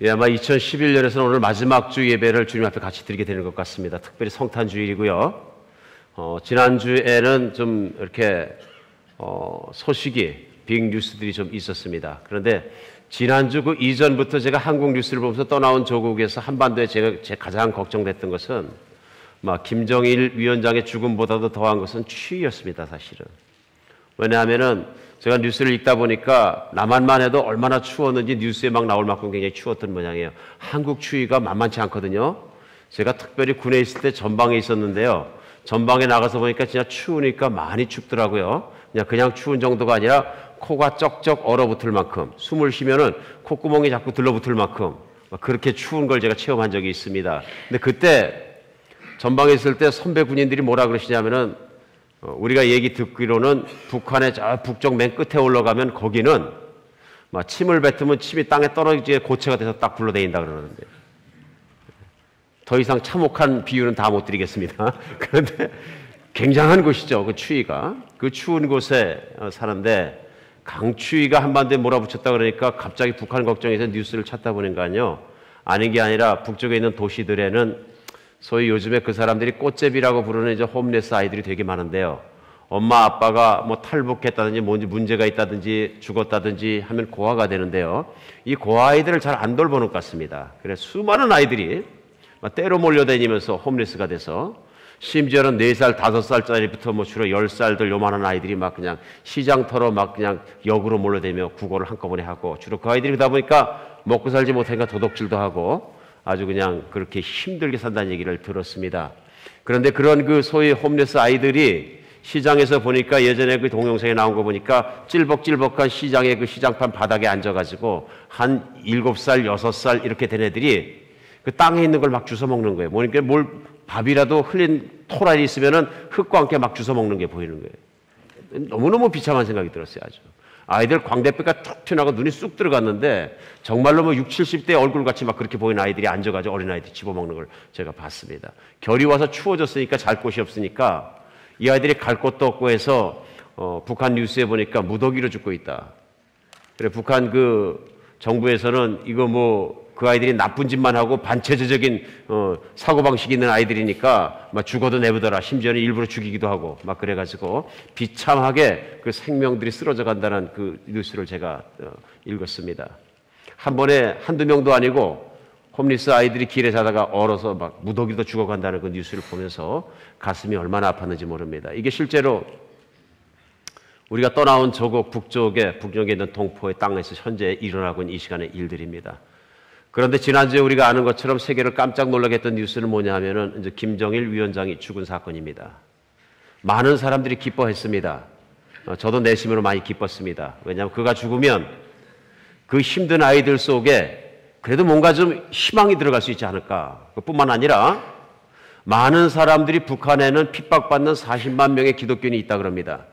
아마 2011년에서는 오늘 마지막 주 예배를 주님 앞에 같이 드리게 되는 것 같습니다. 특별히 성탄주일이고요. 지난주에는 좀 이렇게 소식이 빅뉴스들이 좀 있었습니다. 그런데 지난주 그 이전부터 제가 한국 뉴스를 보면서 떠나온 조국에서 한반도에 제가 가장 걱정됐던 것은 김정일 위원장의 죽음보다도 더한 것은 추위였습니다, 사실은. 왜냐하면은 제가 뉴스를 읽다 보니까 남한만 해도 얼마나 추웠는지 뉴스에 막 나올 만큼 굉장히 추웠던 모양이에요. 한국 추위가 만만치 않거든요. 제가 특별히 군에 있을 때 전방에 있었는데요. 전방에 나가서 보니까 진짜 추우니까 많이 춥더라고요. 그냥 추운 정도가 아니라 코가 쩍쩍 얼어붙을 만큼, 숨을 쉬면은 콧구멍이 자꾸 들러붙을 만큼 그렇게 추운 걸 제가 체험한 적이 있습니다. 근데 그때 전방에 있을 때 선배 군인들이 뭐라 그러시냐면은 우리가 얘기 듣기로는 북한의 저 북쪽 맨 끝에 올라가면 거기는 침을 뱉으면 침이 땅에 떨어지게 고체가 돼서 딱 굴러다닌다 그러는데, 더 이상 참혹한 비유는 다 못 드리겠습니다. 그런데 굉장한 곳이죠. 그 추위가. 그 추운 곳에 사는데 강추위가 한반도에 몰아붙였다 그러니까 갑자기 북한 걱정해서 뉴스를 찾다 보니까요, 아닌 게 아니라 북쪽에 있는 도시들에는 소위 요즘에 그 사람들이 꽃제비라고 부르는 이제 홈레스 아이들이 되게 많은데요. 엄마 아빠가 뭐 탈북했다든지 뭔지 문제가 있다든지 죽었다든지 하면 고아가 되는데요. 이 고아 아이들을 잘 안 돌보는 것 같습니다. 그래서 수많은 아이들이 때로 몰려다니면서 홈레스가 돼서, 심지어는 4살, 5살짜리부터 주로 10살들 요만한 아이들이 그냥 시장터로 그냥 역으로 몰려다니며 구걸을 한꺼번에 하고, 주로 그 아이들이 그러다 보니까 먹고 살지 못하니까 도둑질도 하고 아주 그냥 그렇게 힘들게 산다는 얘기를 들었습니다. 그런데 그런 그 소위 홈레스 아이들이 시장에서 보니까 예전에 그 동영상에 나온 거 보니까 찔벅찔벅한 시장의 그 시장판 바닥에 앉아가지고 한 7살, 6살 이렇게 된 애들이 그 땅에 있는 걸 막 주워 먹는 거예요. 그러니까 뭘 밥이라도 흘린 토랄이 있으면은 흙과 함께 막 주워 먹는 게 보이는 거예요. 너무너무 비참한 생각이 들었어요, 아주. 아이들 광대뼈가 툭 튀어나고 눈이 쑥 들어갔는데 정말로 60, 70대 얼굴같이 막 그렇게 보이는 아이들이 앉아가지고 어린아이들이 집어먹는 걸 제가 봤습니다. 겨울이 와서 추워졌으니까 잘 곳이 없으니까 이 아이들이 갈 곳도 없고 해서 북한 뉴스에 보니까 무더기로 죽고 있다. 그래, 북한 그 정부에서는 이거 그 아이들이 나쁜 짓만 하고 반체제적인 사고방식이 있는 아이들이니까 죽어도 내버려라, 심지어는 일부러 죽이기도 하고 그래가지고 비참하게 그 생명들이 쓰러져 간다는 그 뉴스를 제가 읽었습니다. 한 번에 한두 명도 아니고 홈리스 아이들이 길에 자다가 얼어서 무더기도 죽어간다는 그 뉴스를 보면서 가슴이 얼마나 아팠는지 모릅니다. 이게 실제로 우리가 떠나온 저국 북쪽에 있는 동포의 땅에서 현재 일어나고 있는 이 시간의 일들입니다. 그런데 지난주에 우리가 아는 것처럼 세계를 깜짝 놀라게 했던 뉴스는 뭐냐 하면은 이제 김정일 위원장이 죽은 사건입니다. 많은 사람들이 기뻐했습니다. 저도 내심으로 많이 기뻤습니다. 왜냐하면 그가 죽으면 그 힘든 아이들 속에 그래도 뭔가 좀 희망이 들어갈 수 있지 않을까. 그뿐만 아니라 많은 사람들이 북한에는 핍박받는 40만 명의 기독교인이 있다 그럽니다.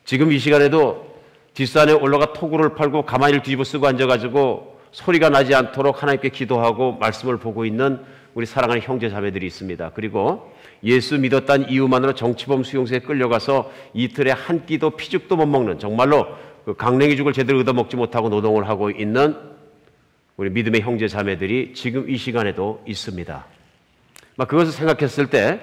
지금 이 시간에도 뒷산에 올라가 토구를 팔고 가마니를 뒤집어 쓰고 앉아가지고 소리가 나지 않도록 하나님께 기도하고 말씀을 보고 있는 우리 사랑하는 형제 자매들이 있습니다. 그리고 예수 믿었다는 이유만으로 정치범 수용소에 끌려가서 이틀에 한 끼도 피죽도 못 먹는, 정말로 그 강냉이죽을 제대로 얻어먹지 못하고 노동을 하고 있는 우리 믿음의 형제 자매들이 지금 이 시간에도 있습니다. 그것을 생각했을 때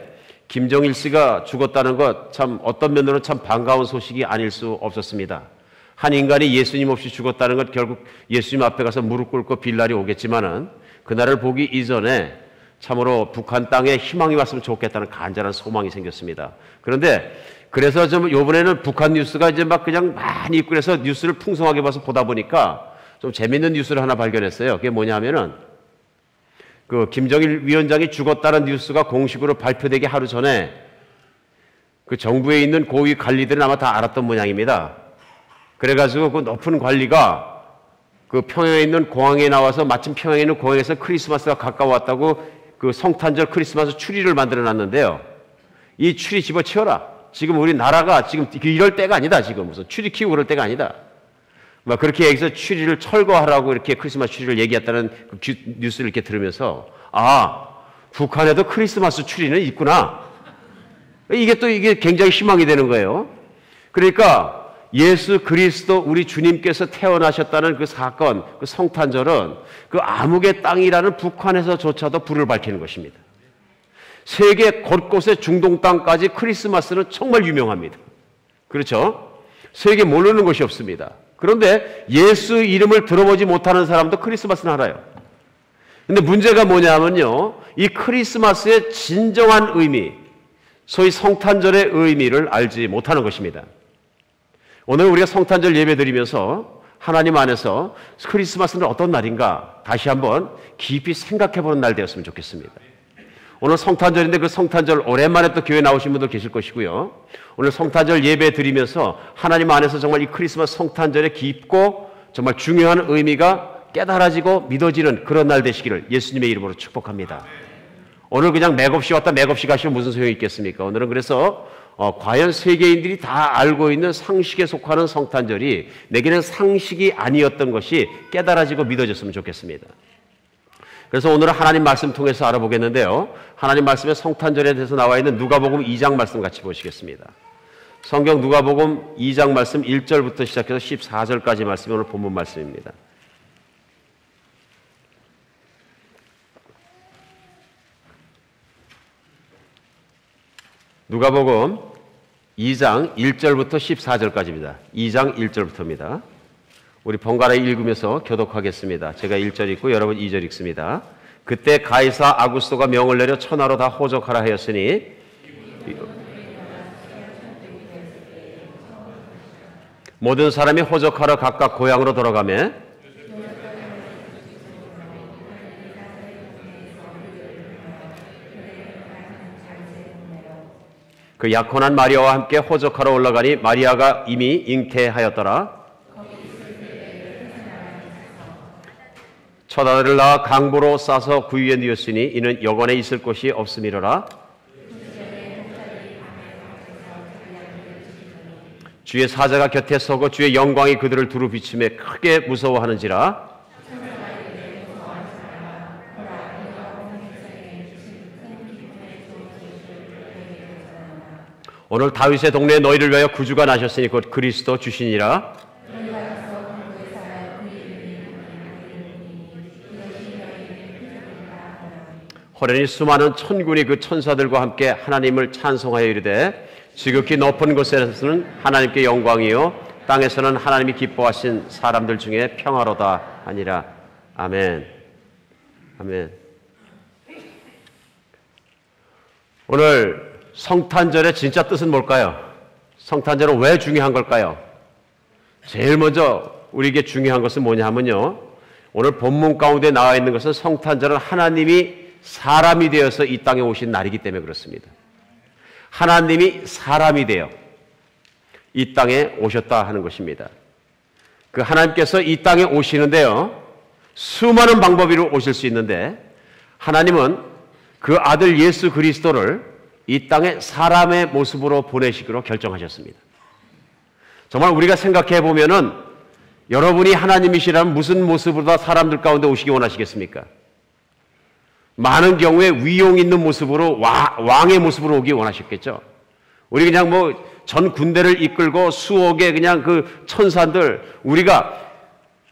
김정일 씨가 죽었다는 것 참 어떤 면으로는 참 반가운 소식이 아닐 수 없었습니다. 한 인간이 예수님 없이 죽었다는 것, 결국 예수님 앞에 가서 무릎 꿇고 빌 날이 오겠지만은 그날을 보기 이전에 참으로 북한 땅에 희망이 왔으면 좋겠다는 간절한 소망이 생겼습니다. 그런데 그래서 좀 이번에는 북한 뉴스가 이제 그냥 많이 있고 그래서 뉴스를 풍성하게 봐서 보다 보니까 좀 재밌는 뉴스를 하나 발견했어요. 그게 뭐냐 하면은 그 김정일 위원장이 죽었다는 뉴스가 공식으로 발표되기 하루 전에 그 정부에 있는 고위 관리들은 아마 다 알았던 모양입니다. 그래가지고 그 높은 관리가 그 평양에 있는 공항에 나와서 마침 평양에 있는 공항에서 크리스마스가 가까웠다고 그 성탄절 크리스마스 추리를 만들어 놨는데요. 이 추리 집어치워라. 지금 우리 나라가 지금 이럴 때가 아니다. 지금 무슨 추리 키우고 그럴 때가 아니다. 그렇게 얘기해서 추리를 철거하라고 이렇게 크리스마스 추리를 얘기했다는 그 뉴스를 이렇게 들으면서 북한에도 크리스마스 추리는 있구나. 이게 굉장히 희망이 되는 거예요. 그러니까 예수 그리스도 우리 주님께서 태어나셨다는 그 사건, 그 성탄절은 그 암흑의 땅이라는 북한에서조차도 불을 밝히는 것입니다. 세계 곳곳에 중동 땅까지 크리스마스는 정말 유명합니다. 그렇죠? 세계 모르는 것이 없습니다. 그런데 예수 이름을 들어보지 못하는 사람도 크리스마스는 알아요. 근데 문제가 뭐냐면요, 이 크리스마스의 진정한 의미, 소위 성탄절의 의미를 알지 못하는 것입니다. 오늘 우리가 성탄절 예배 드리면서 하나님 안에서 크리스마스는 어떤 날인가 다시 한번 깊이 생각해 보는 날 되었으면 좋겠습니다. 오늘 성탄절인데 그 성탄절 오랜만에 또 교회 나오신 분도 계실 것이고요. 오늘 성탄절 예배 드리면서 하나님 안에서 정말 이 크리스마스 성탄절의 깊고 정말 중요한 의미가 깨달아지고 믿어지는 그런 날 되시기를 예수님의 이름으로 축복합니다. 오늘 그냥 맥없이 왔다 맥없이 가시면 무슨 소용이 있겠습니까? 오늘은 그래서 과연 세계인들이 다 알고 있는 상식에 속하는 성탄절이 내게는 상식이 아니었던 것이 깨달아지고 믿어졌으면 좋겠습니다. 그래서 오늘은 하나님 말씀 통해서 알아보겠는데요. 하나님 말씀에 성탄절에 대해서 나와 있는 누가복음 2장 말씀 같이 보시겠습니다. 성경 누가복음 2장 말씀 1절부터 시작해서 14절까지 말씀이 오늘 본문 말씀입니다. 누가복음 2장 1절부터 14절까지입니다. 2장 1절부터입니다. 우리 번갈아 읽으면서 교독하겠습니다. 제가 1절 읽고 여러분 2절 읽습니다. 그때 가이사 아구스토가 명을 내려 천하로 다 호적하라 하였으니 모든 사람이 호적하러 각각 고향으로 돌아가매 그 약혼한 마리아와 함께 호적하러 올라가니 마리아가 이미 잉태하였더라. 첫 아들을 낳아 강보로 싸서 구유에 누웠으니 이는 여관에 있을 곳이 없음이로라. 주의 사자가 곁에 서고 주의 영광이 그들을 두루 비추며 크게 무서워하는지라. 오늘 다윗의 동네에 너희를 위하여 구주가 나셨으니 곧 그리스도 주시니라. 호련히 수많은 천군이 그 천사들과 함께 하나님을 찬송하여 이르되 지극히 높은 곳에서는 하나님께 영광이요 땅에서는 하나님이 기뻐하신 사람들 중에 평화로다 하니라. 아멘. 아멘. 오늘 성탄절의 진짜 뜻은 뭘까요? 성탄절은 왜 중요한 걸까요? 제일 먼저 우리에게 중요한 것은 뭐냐 하면요, 오늘 본문 가운데 나와 있는 것은 성탄절은 하나님이 사람이 되어서 이 땅에 오신 날이기 때문에 그렇습니다. 하나님이 사람이 되어 이 땅에 오셨다 하는 것입니다. 그 하나님께서 이 땅에 오시는데요, 수많은 방법으로 오실 수 있는데 하나님은 그 아들 예수 그리스도를 이 땅에 사람의 모습으로 보내시기로 결정하셨습니다. 정말 우리가 생각해 보면은 여러분이 하나님이시라면 무슨 모습으로 사람들 가운데 오시기 원하시겠습니까? 많은 경우에 위용 있는 모습으로 왕의 모습으로 오기 원하셨겠죠. 우리 그냥 뭐 전 군대를 이끌고 수억의 그냥 그 천사들, 우리가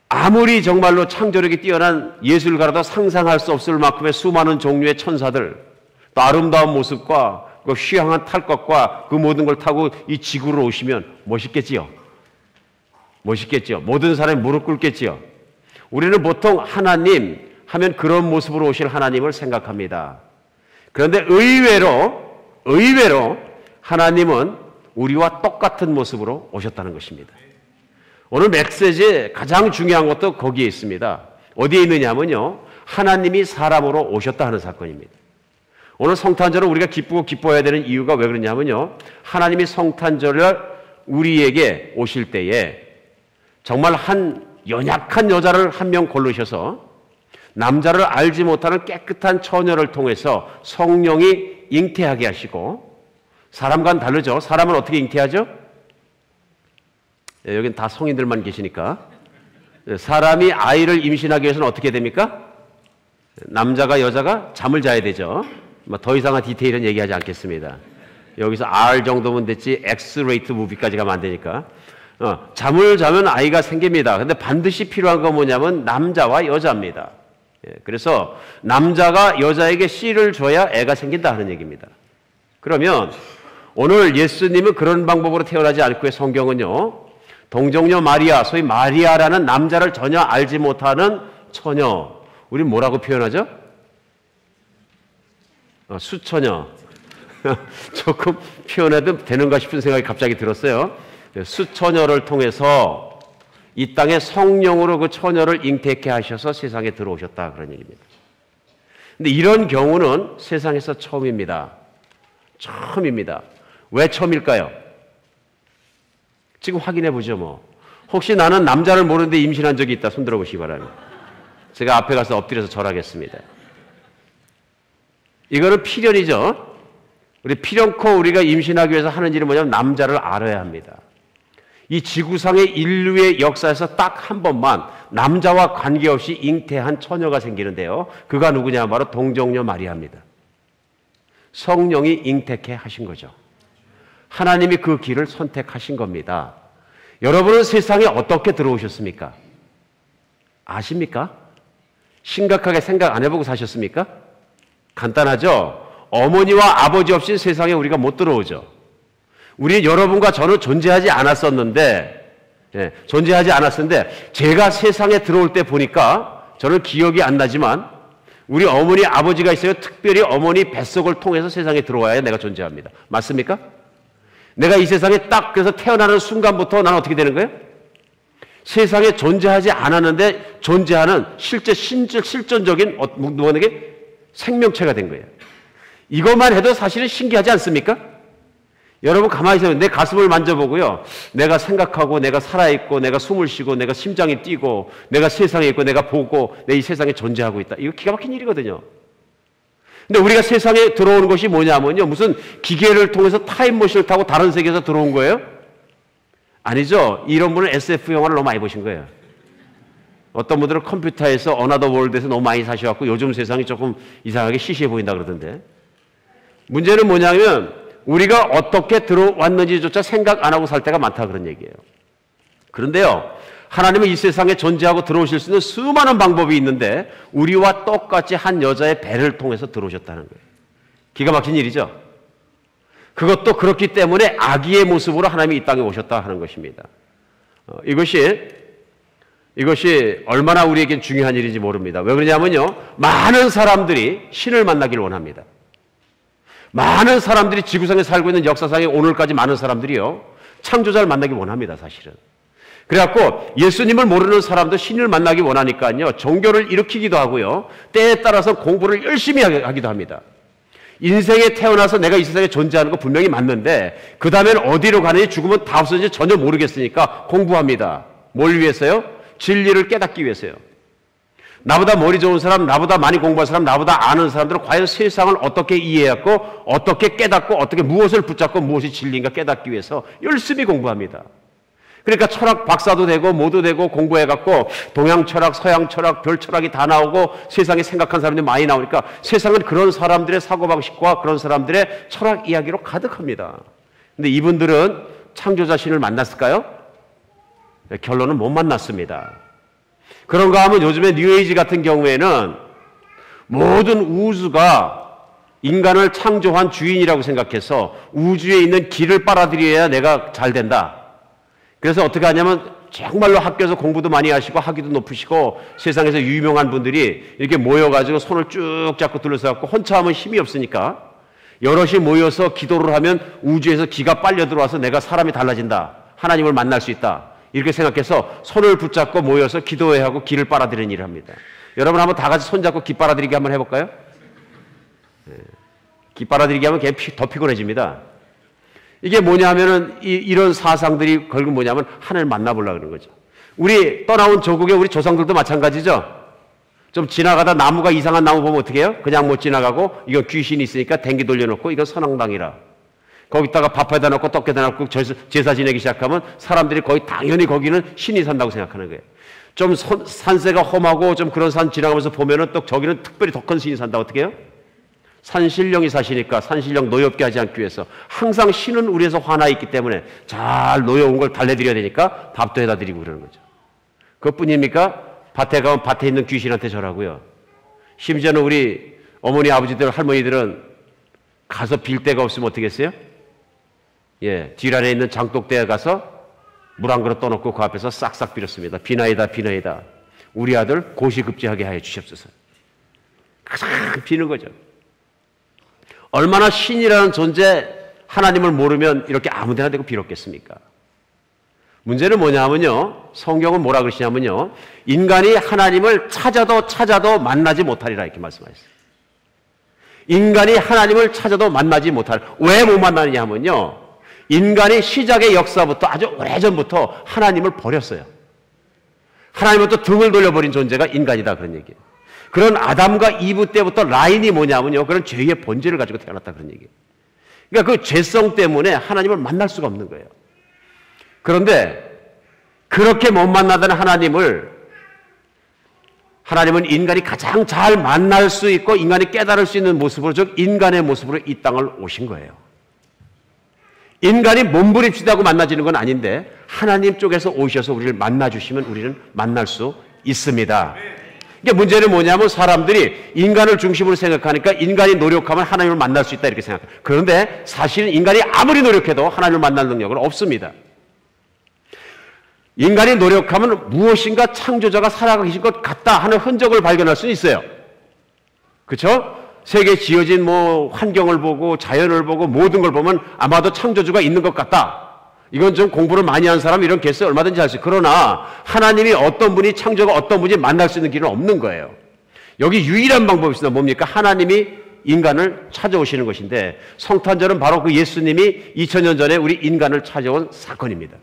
아무리 정말로 창조력이 뛰어난 예술가라도 상상할 수 없을 만큼의 수많은 종류의 천사들, 또 아름다운 모습과 그 휘황한 탈 것과 그 모든 걸 타고 이 지구로 오시면 멋있겠지요. 멋있겠지요. 모든 사람이 무릎 꿇겠지요. 우리는 보통 하나님 하면 그런 모습으로 오실 하나님을 생각합니다. 그런데 의외로 하나님은 우리와 똑같은 모습으로 오셨다는 것입니다. 오늘 메시지의 가장 중요한 것도 거기에 있습니다. 어디에 있느냐면요, 하나님이 사람으로 오셨다 하는 사건입니다. 오늘 성탄절을 우리가 기쁘고 기뻐해야 되는 이유가 왜 그러냐면요, 하나님이 성탄절을 우리에게 오실 때에 정말 한 연약한 여자를 한 명 고르셔서 남자를 알지 못하는 깨끗한 처녀를 통해서 성령이 잉태하게 하시고, 사람과는 다르죠. 사람은 어떻게 잉태하죠? 여긴 다 성인들만 계시니까. 사람이 아이를 임신하기 위해서는 어떻게 됩니까? 남자가 여자가 잠을 자야 되죠. 더 이상한 디테일은 얘기하지 않겠습니다. 여기서 R 정도면 됐지 X 레이트 무비까지 가면 안 되니까. 잠을 자면 아이가 생깁니다. 근데 반드시 필요한 건 뭐냐면 남자와 여자입니다. 그래서 남자가 여자에게 씨를 줘야 애가 생긴다 하는 얘기입니다. 그러면 오늘 예수님은 그런 방법으로 태어나지 않고요. 성경은요, 동정녀 마리아, 소위 마리아라는 남자를 전혀 알지 못하는 처녀, 우리 뭐라고 표현하죠? 수처녀. 조금 표현해도 되는가 싶은 생각이 갑자기 들었어요. 수처녀를 통해서 이 땅에 성령으로 그 처녀를 잉태케 하셔서 세상에 들어오셨다, 그런 얘기입니다. 근데 이런 경우는 세상에서 처음입니다. 처음입니다. 왜 처음일까요? 지금 확인해 보죠, 뭐. 혹시 나는 남자를 모르는데 임신한 적이 있다, 손 들어보시기 바랍니다. 제가 앞에 가서 엎드려서 절하겠습니다. 이거는 필연이죠. 우리 필연코 우리가 임신하기 위해서 하는 일은 뭐냐면 남자를 알아야 합니다. 이 지구상의 인류의 역사에서 딱 한 번만 남자와 관계없이 잉태한 처녀가 생기는데요. 그가 누구냐? 바로 동정녀 마리아입니다. 성령이 잉태케 하신 거죠. 하나님이 그 길을 선택하신 겁니다. 여러분은 세상에 어떻게 들어오셨습니까? 아십니까? 심각하게 생각 안 해보고 사셨습니까? 간단하죠? 어머니와 아버지 없이 세상에 우리가 못 들어오죠. 우리 여러분과 저는 존재하지 않았었는데, 제가 세상에 들어올 때 보니까 저는 기억이 안 나지만 우리 어머니 아버지가 있어요. 특별히 어머니 뱃속을 통해서 세상에 들어와야 내가 존재합니다. 맞습니까? 내가 이 세상에 딱 그래서 태어나는 순간부터 나는 어떻게 되는 거예요? 세상에 존재하지 않았는데 존재하는 실제 실존적인 누구에게 생명체가 된 거예요. 이것만 해도 사실은 신기하지 않습니까? 여러분 가만히 있어요. 내 가슴을 만져보고요. 내가 생각하고 내가 살아있고 내가 숨을 쉬고 내가 심장이 뛰고 내가 세상에 있고 내가 보고 내 이 세상에 존재하고 있다. 이거 기가 막힌 일이거든요. 근데 우리가 세상에 들어오는 것이 뭐냐면요. 무슨 기계를 통해서 타임머신을 타고 다른 세계에서 들어온 거예요? 아니죠. 이런 분은 SF 영화를 너무 많이 보신 거예요. 어떤 분들은 컴퓨터에서 어나더 월드에서 너무 많이 사셔갖고 요즘 세상이 조금 이상하게 시시해 보인다 그러던데. 문제는 뭐냐면 우리가 어떻게 들어왔는지조차 생각 안 하고 살 때가 많다 그런 얘기예요. 그런데요, 하나님은 이 세상에 존재하고 들어오실 수 있는 수많은 방법이 있는데 우리와 똑같이 한 여자의 배를 통해서 들어오셨다는 거예요. 기가 막힌 일이죠. 그것도 그렇기 때문에 아기의 모습으로 하나님이 이 땅에 오셨다 하는 것입니다. 이것이 얼마나 우리에겐 중요한 일인지 모릅니다. 왜 그러냐면요, 많은 사람들이 신을 만나길 원합니다. 많은 사람들이 지구상에 살고 있는 역사상에 오늘까지 많은 사람들이요, 창조자를 만나기 원합니다, 사실은. 그래갖고 예수님을 모르는 사람도 신을 만나기 원하니까요, 종교를 일으키기도 하고요, 때에 따라서 공부를 열심히 하기도 합니다. 인생에 태어나서 내가 이 세상에 존재하는 거 분명히 맞는데 그 다음에는 어디로 가는지 죽으면 다 없어진지 전혀 모르겠으니까 공부합니다. 뭘 위해서요? 진리를 깨닫기 위해서요. 나보다 머리 좋은 사람, 나보다 많이 공부한 사람, 나보다 아는 사람들은 과연 세상을 어떻게 이해했고 어떻게 깨닫고 어떻게 무엇을 붙잡고 무엇이 진리인가 깨닫기 위해서 열심히 공부합니다. 그러니까 철학 박사도 되고 뭐도 되고 공부해갖고 동양 철학, 서양 철학, 별 철학이 다 나오고 세상에 생각한 사람들이 많이 나오니까 세상은 그런 사람들의 사고방식과 그런 사람들의 철학 이야기로 가득합니다. 근데 이분들은 창조자 신을 만났을까요? 결론은 못 만났습니다. 그런가 하면 요즘에 뉴에이지 같은 경우에는 모든 우주가 인간을 창조한 주인이라고 생각해서 우주에 있는 길을 빨아들여야 내가 잘 된다. 그래서 어떻게 하냐면 정말로 학교에서 공부도 많이 하시고 학위도 높으시고 세상에서 유명한 분들이 이렇게 모여가지고 손을 쭉 잡고 둘러싸고 혼자 하면 힘이 없으니까 여럿이 모여서 기도를 하면 우주에서 기가 빨려 들어와서 내가 사람이 달라진다. 하나님을 만날 수 있다. 이렇게 생각해서 손을 붙잡고 모여서 기도해야 하고 기를 빨아들이는 일을 합니다. 여러분 한번 다 같이 손잡고 기 빨아들이기 한번 해볼까요? 기 빨아들이기 하면 그냥 더 피곤해집니다. 이게 뭐냐면은 이런 사상들이 결국 뭐냐면 하나님을 만나보려고 그러는 거죠. 우리 떠나온 조국의 우리 조상들도 마찬가지죠. 좀 지나가다 나무가 이상한 나무 보면 어떻게 해요? 그냥 못 지나가고 이건 귀신이 있으니까 댕기 돌려놓고 이건 선왕당이라. 거기다가 밥에다 놓고 떡에다 놓고 제사 지내기 시작하면 사람들이 거의 당연히 거기는 신이 산다고 생각하는 거예요. 좀 산세가 험하고 좀 그런 산 지나가면서 보면은 또 저기는 특별히 더 큰 신이 산다. 어떻게 해요? 산신령이 사시니까 산신령 노엽게 하지 않기 위해서 항상 신은 우리에서 화나 있기 때문에 잘 노여운 걸 달래드려야 되니까 밥도 해다 드리고 그러는 거죠. 그것뿐입니까? 밭에 가면 밭에 있는 귀신한테 절하고요. 심지어는 우리 어머니, 아버지들, 할머니들은 가서 빌 데가 없으면 어떻게 했어요? 예, 뒷안에 있는 장독대에 가서 물 한 그릇 떠놓고 그 앞에서 싹싹 빌었습니다. 비나이다, 비나이다. 우리 아들 고시급제하게 하여 주시옵소서. 가장 비는 거죠. 얼마나 신이라는 존재, 하나님을 모르면 이렇게 아무 데나 대고 빌었겠습니까? 문제는 뭐냐 하면요, 성경은 뭐라 그러시냐면요, 인간이 하나님을 찾아도 만나지 못하리라 이렇게 말씀하셨어요. 인간이 하나님을 찾아도 만나지 못할. 왜 못 만나느냐 하면요, 인간이 시작의 역사부터 아주 오래전부터 하나님을 버렸어요. 하나님부터 등을 돌려버린 존재가 인간이다, 그런 얘기예요. 그런 아담과 이브 때부터 라인이 뭐냐면요, 그런 죄의 본질을 가지고 태어났다, 그런 얘기예요. 그러니까 그 죄성 때문에 하나님을 만날 수가 없는 거예요. 그런데 그렇게 못 만나던 하나님은 인간이 가장 잘 만날 수 있고 인간이 깨달을 수 있는 모습으로, 즉 인간의 모습으로 이 땅을 오신 거예요. 인간이 몸부림치다고 만나지는 건 아닌데 하나님 쪽에서 오셔서 우리를 만나주시면 우리는 만날 수 있습니다. 이게 문제는 뭐냐면 사람들이 인간을 중심으로 생각하니까 인간이 노력하면 하나님을 만날 수 있다 이렇게 생각해요. 그런데 사실은 인간이 아무리 노력해도 하나님을 만날 능력은 없습니다. 인간이 노력하면 무엇인가 창조자가 살아계신 것 같다 하는 흔적을 발견할 수는 있어요. 그렇죠? 세계에 지어진 환경을 보고 자연을 보고 모든 걸 보면 아마도 창조주가 있는 것 같다. 이건 좀 공부를 많이 한 사람 이런 개수 얼마든지 할 수 있어요. 그러나 하나님이 어떤 분이 창조가 어떤 분이 만날 수 있는 길은 없는 거예요. 여기 유일한 방법이 있습니다. 뭡니까? 하나님이 인간을 찾아오시는 것인데 성탄절은 바로 그 예수님이 2000년 전에 우리 인간을 찾아온 사건입니다.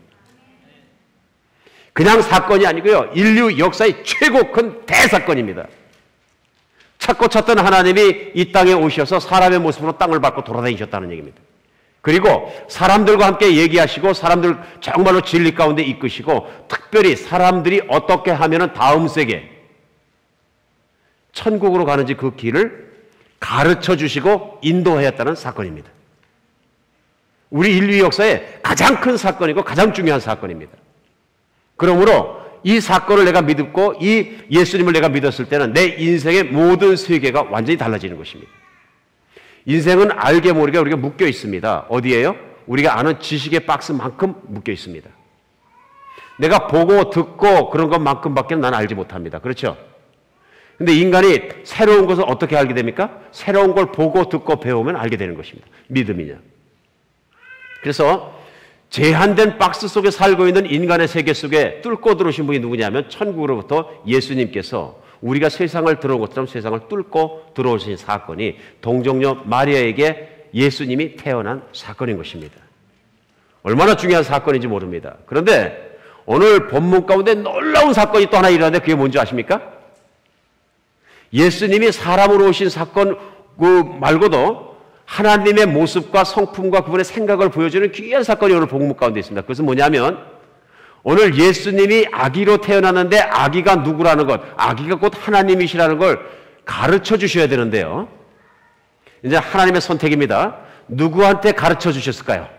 그냥 사건이 아니고요, 인류 역사의 최고 큰 대사건입니다. 찾고 찾던 하나님이 이 땅에 오셔서 사람의 모습으로 땅을 밟고 돌아다니셨다는 얘기입니다. 그리고 사람들과 함께 얘기하시고 사람들 정말로 진리 가운데 이끄시고 특별히 사람들이 어떻게 하면 다음 세계 천국으로 가는지 그 길을 가르쳐 주시고 인도하였다는 사건입니다. 우리 인류 역사의 가장 큰 사건이고 가장 중요한 사건입니다. 그러므로 이 사건을 내가 믿고 이 예수님을 내가 믿었을 때는 내 인생의 모든 세계가 완전히 달라지는 것입니다. 인생은 알게 모르게 우리가 묶여 있습니다. 어디예요? 우리가 아는 지식의 박스만큼 묶여 있습니다. 내가 보고 듣고 그런 것만큼밖에 난 알지 못합니다. 그렇죠? 근데 인간이 새로운 것을 어떻게 알게 됩니까? 새로운 걸 보고 듣고 배우면 알게 되는 것입니다. 믿음이냐. 그래서 제한된 박스 속에 살고 있는 인간의 세계 속에 뚫고 들어오신 분이 누구냐면 천국으로부터 예수님께서 우리가 세상을 들어온 것처럼 세상을 뚫고 들어오신 사건이 동정녀 마리아에게 예수님이 태어난 사건인 것입니다. 얼마나 중요한 사건인지 모릅니다. 그런데 오늘 본문 가운데 놀라운 사건이 또 하나 일어나는데 그게 뭔지 아십니까? 예수님이 사람으로 오신 사건 말고도 하나님의 모습과 성품과 그분의 생각을 보여주는 귀한 사건이 오늘 복음 가운데 있습니다. 그것은 뭐냐면 오늘 예수님이 아기로 태어났는데 아기가 누구라는 것, 아기가 곧 하나님이시라는 걸 가르쳐 주셔야 되는데요. 이제 하나님의 선택입니다. 누구한테 가르쳐 주셨을까요?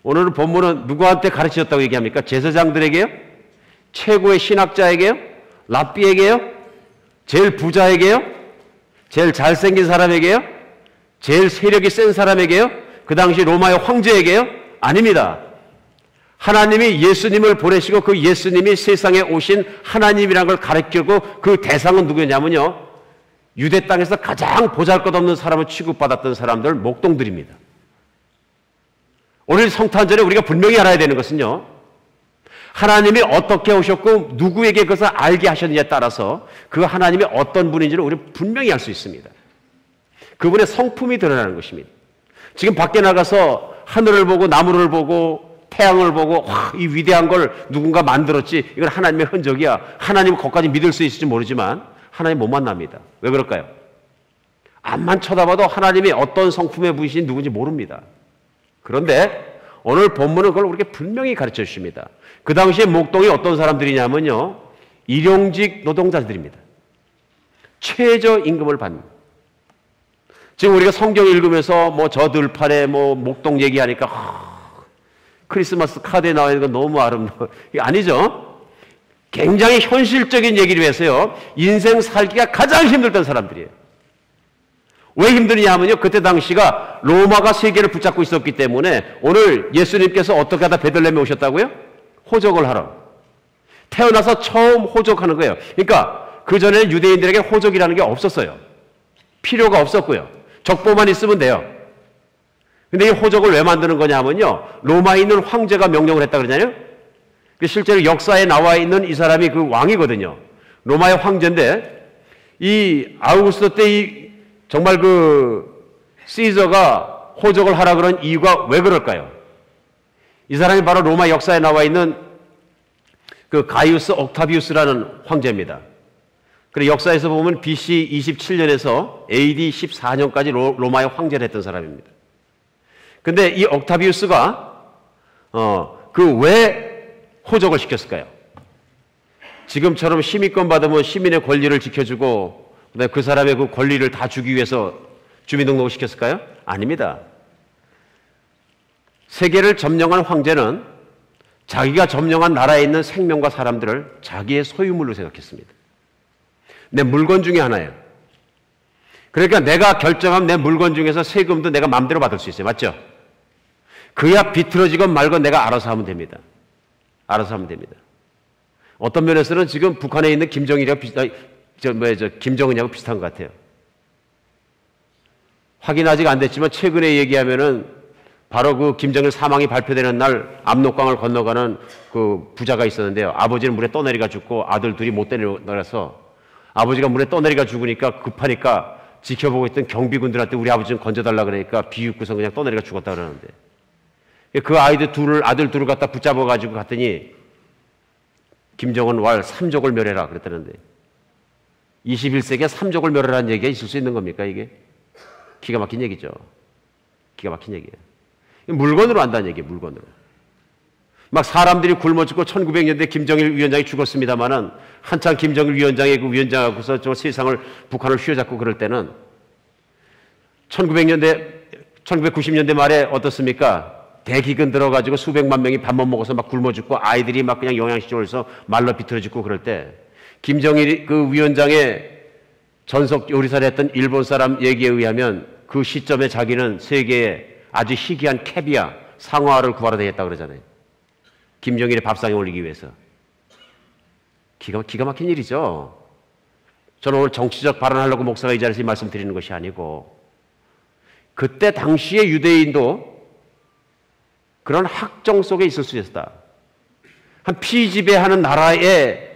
오늘 본문은 누구한테 가르치셨다고 얘기합니까? 제사장들에게요? 최고의 신학자에게요? 랍비에게요? 제일 부자에게요? 제일 잘생긴 사람에게요? 제일 세력이 센 사람에게요? 그 당시 로마의 황제에게요? 아닙니다. 하나님이 예수님을 보내시고 그 예수님이 세상에 오신 하나님이라는 걸 가르치고 그 대상은 누구냐면요, 유대 땅에서 가장 보잘것없는 사람을 취급받았던 사람들, 목동들입니다. 오늘 성탄절에 우리가 분명히 알아야 되는 것은요, 하나님이 어떻게 오셨고 누구에게 그것을 알게 하셨느냐에 따라서 그 하나님이 어떤 분인지를 우리는 분명히 알 수 있습니다. 그분의 성품이 드러나는 것입니다. 지금 밖에 나가서 하늘을 보고 나무를 보고 태양을 보고 이 위대한 걸 누군가 만들었지, 이건 하나님의 흔적이야, 하나님 거기까지 믿을 수 있을지 모르지만 하나님 못 만납니다. 왜 그럴까요? 앞만 쳐다봐도 하나님이 어떤 성품의 분이신지 누군지 모릅니다. 그런데 오늘 본문은 그걸 우리에게 분명히 가르쳐 주십니다. 그 당시에 목동이 어떤 사람들이냐면요, 일용직 노동자들입니다. 최저임금을 받는, 지금 우리가 성경 읽으면서 뭐 저 들판에 뭐 목동 얘기하니까 크리스마스 카드에 나와 있는 건 너무 아름다워. 이게 아니죠. 굉장히 현실적인 얘기를 해서요. 인생 살기가 가장 힘들던 사람들이에요. 왜 힘드냐 하면요. 그때 당시가 로마가 세계를 붙잡고 있었기 때문에 오늘 예수님께서 어떻게 하다 베들레헴에 오셨다고요? 호적을 하러. 태어나서 처음 호적하는 거예요. 그러니까 그전에는 유대인들에게 호적이라는 게 없었어요. 필요가 없었고요. 족보만 있으면 돼요. 근데 이 호적을 왜 만드는 거냐 하면요. 로마에 있는 황제가 명령을 했다 그러잖아요. 실제로 역사에 나와 있는 이 사람이 그 왕이거든요. 로마의 황제인데 이 아우구스토 때 정말 그 시저가 호적을 하라 그런 이유가 왜 그럴까요? 이 사람이 바로 로마 역사에 나와 있는 그 가이우스 옥타비우스라는 황제입니다. 그리고 역사에서 보면 BC 27년에서 AD 14년까지 로마의 황제를 했던 사람입니다. 근데 이 옥타비우스가 그 왜 호적을 시켰을까요? 지금처럼 시민권 받으면 시민의 권리를 지켜주고 그다음에 그 사람의 그 권리를 다 주기 위해서 주민등록을 시켰을까요? 아닙니다. 세계를 점령한 황제는 자기가 점령한 나라에 있는 생명과 사람들을 자기의 소유물로 생각했습니다. 내 물건 중에 하나예요. 그러니까 내가 결정한 내 물건 중에서 세금도 내가 마음대로 받을 수 있어요. 맞죠? 그야 비틀어지건 말건 내가 알아서 하면 됩니다. 알아서 하면 됩니다. 어떤 면에서는 지금 북한에 있는 김정일하고 김정은하고 비슷한 것 같아요. 확인 아직 안 됐지만 최근에 얘기하면은 바로 그 김정일 사망이 발표되는 날 압록강을 건너가는 그 부자가 있었는데요. 아버지는 물에 떠내리가 죽고 아들 둘이 못 내려서 아버지가 물에 떠내리가 죽으니까 급하니까 지켜보고 있던 경비군들한테 우리 아버지 좀 건져달라 그러니까 비웃고서 그냥 떠내리가 죽었다 그러는데 그 아들 둘을 갖다 붙잡아가지고 갔더니 김정은 왈 삼족을 멸해라 그랬다는데 21세기에 삼족을 멸해라는 얘기가 있을 수 있는 겁니까 이게? 기가 막힌 얘기죠. 기가 막힌 얘기예요. 물건으로 한다는 얘기예요. 물건으로. 막 사람들이 굶어 죽고 1900년대 김정일 위원장이 죽었습니다마는 한창 김정일 위원장의 그 위원장하고서 저 세상을 북한을 휘어잡고 그럴 때는 1990년대 말에 어떻습니까? 대기근 들어가지고 수백만 명이 밥 못 먹어서 막 굶어 죽고 아이들이 막 그냥 영양실조해서 말로 비틀어 죽고 그럴 때 김정일 그 위원장의 전속 요리사를 했던 일본 사람 얘기에 의하면 그 시점에 자기는 세계에 아주 희귀한 캐비아 상어를 구하러 다녔다고 그러잖아요. 김정일의 밥상에 올리기 위해서. 기가 막힌 일이죠. 저는 오늘 정치적 발언하려고 목사가 이 자리에서 이 말씀 드리는 것이 아니고 그때 당시의 유대인도 그런 학정 속에 있을 수 있었다. 한 피지배하는 나라의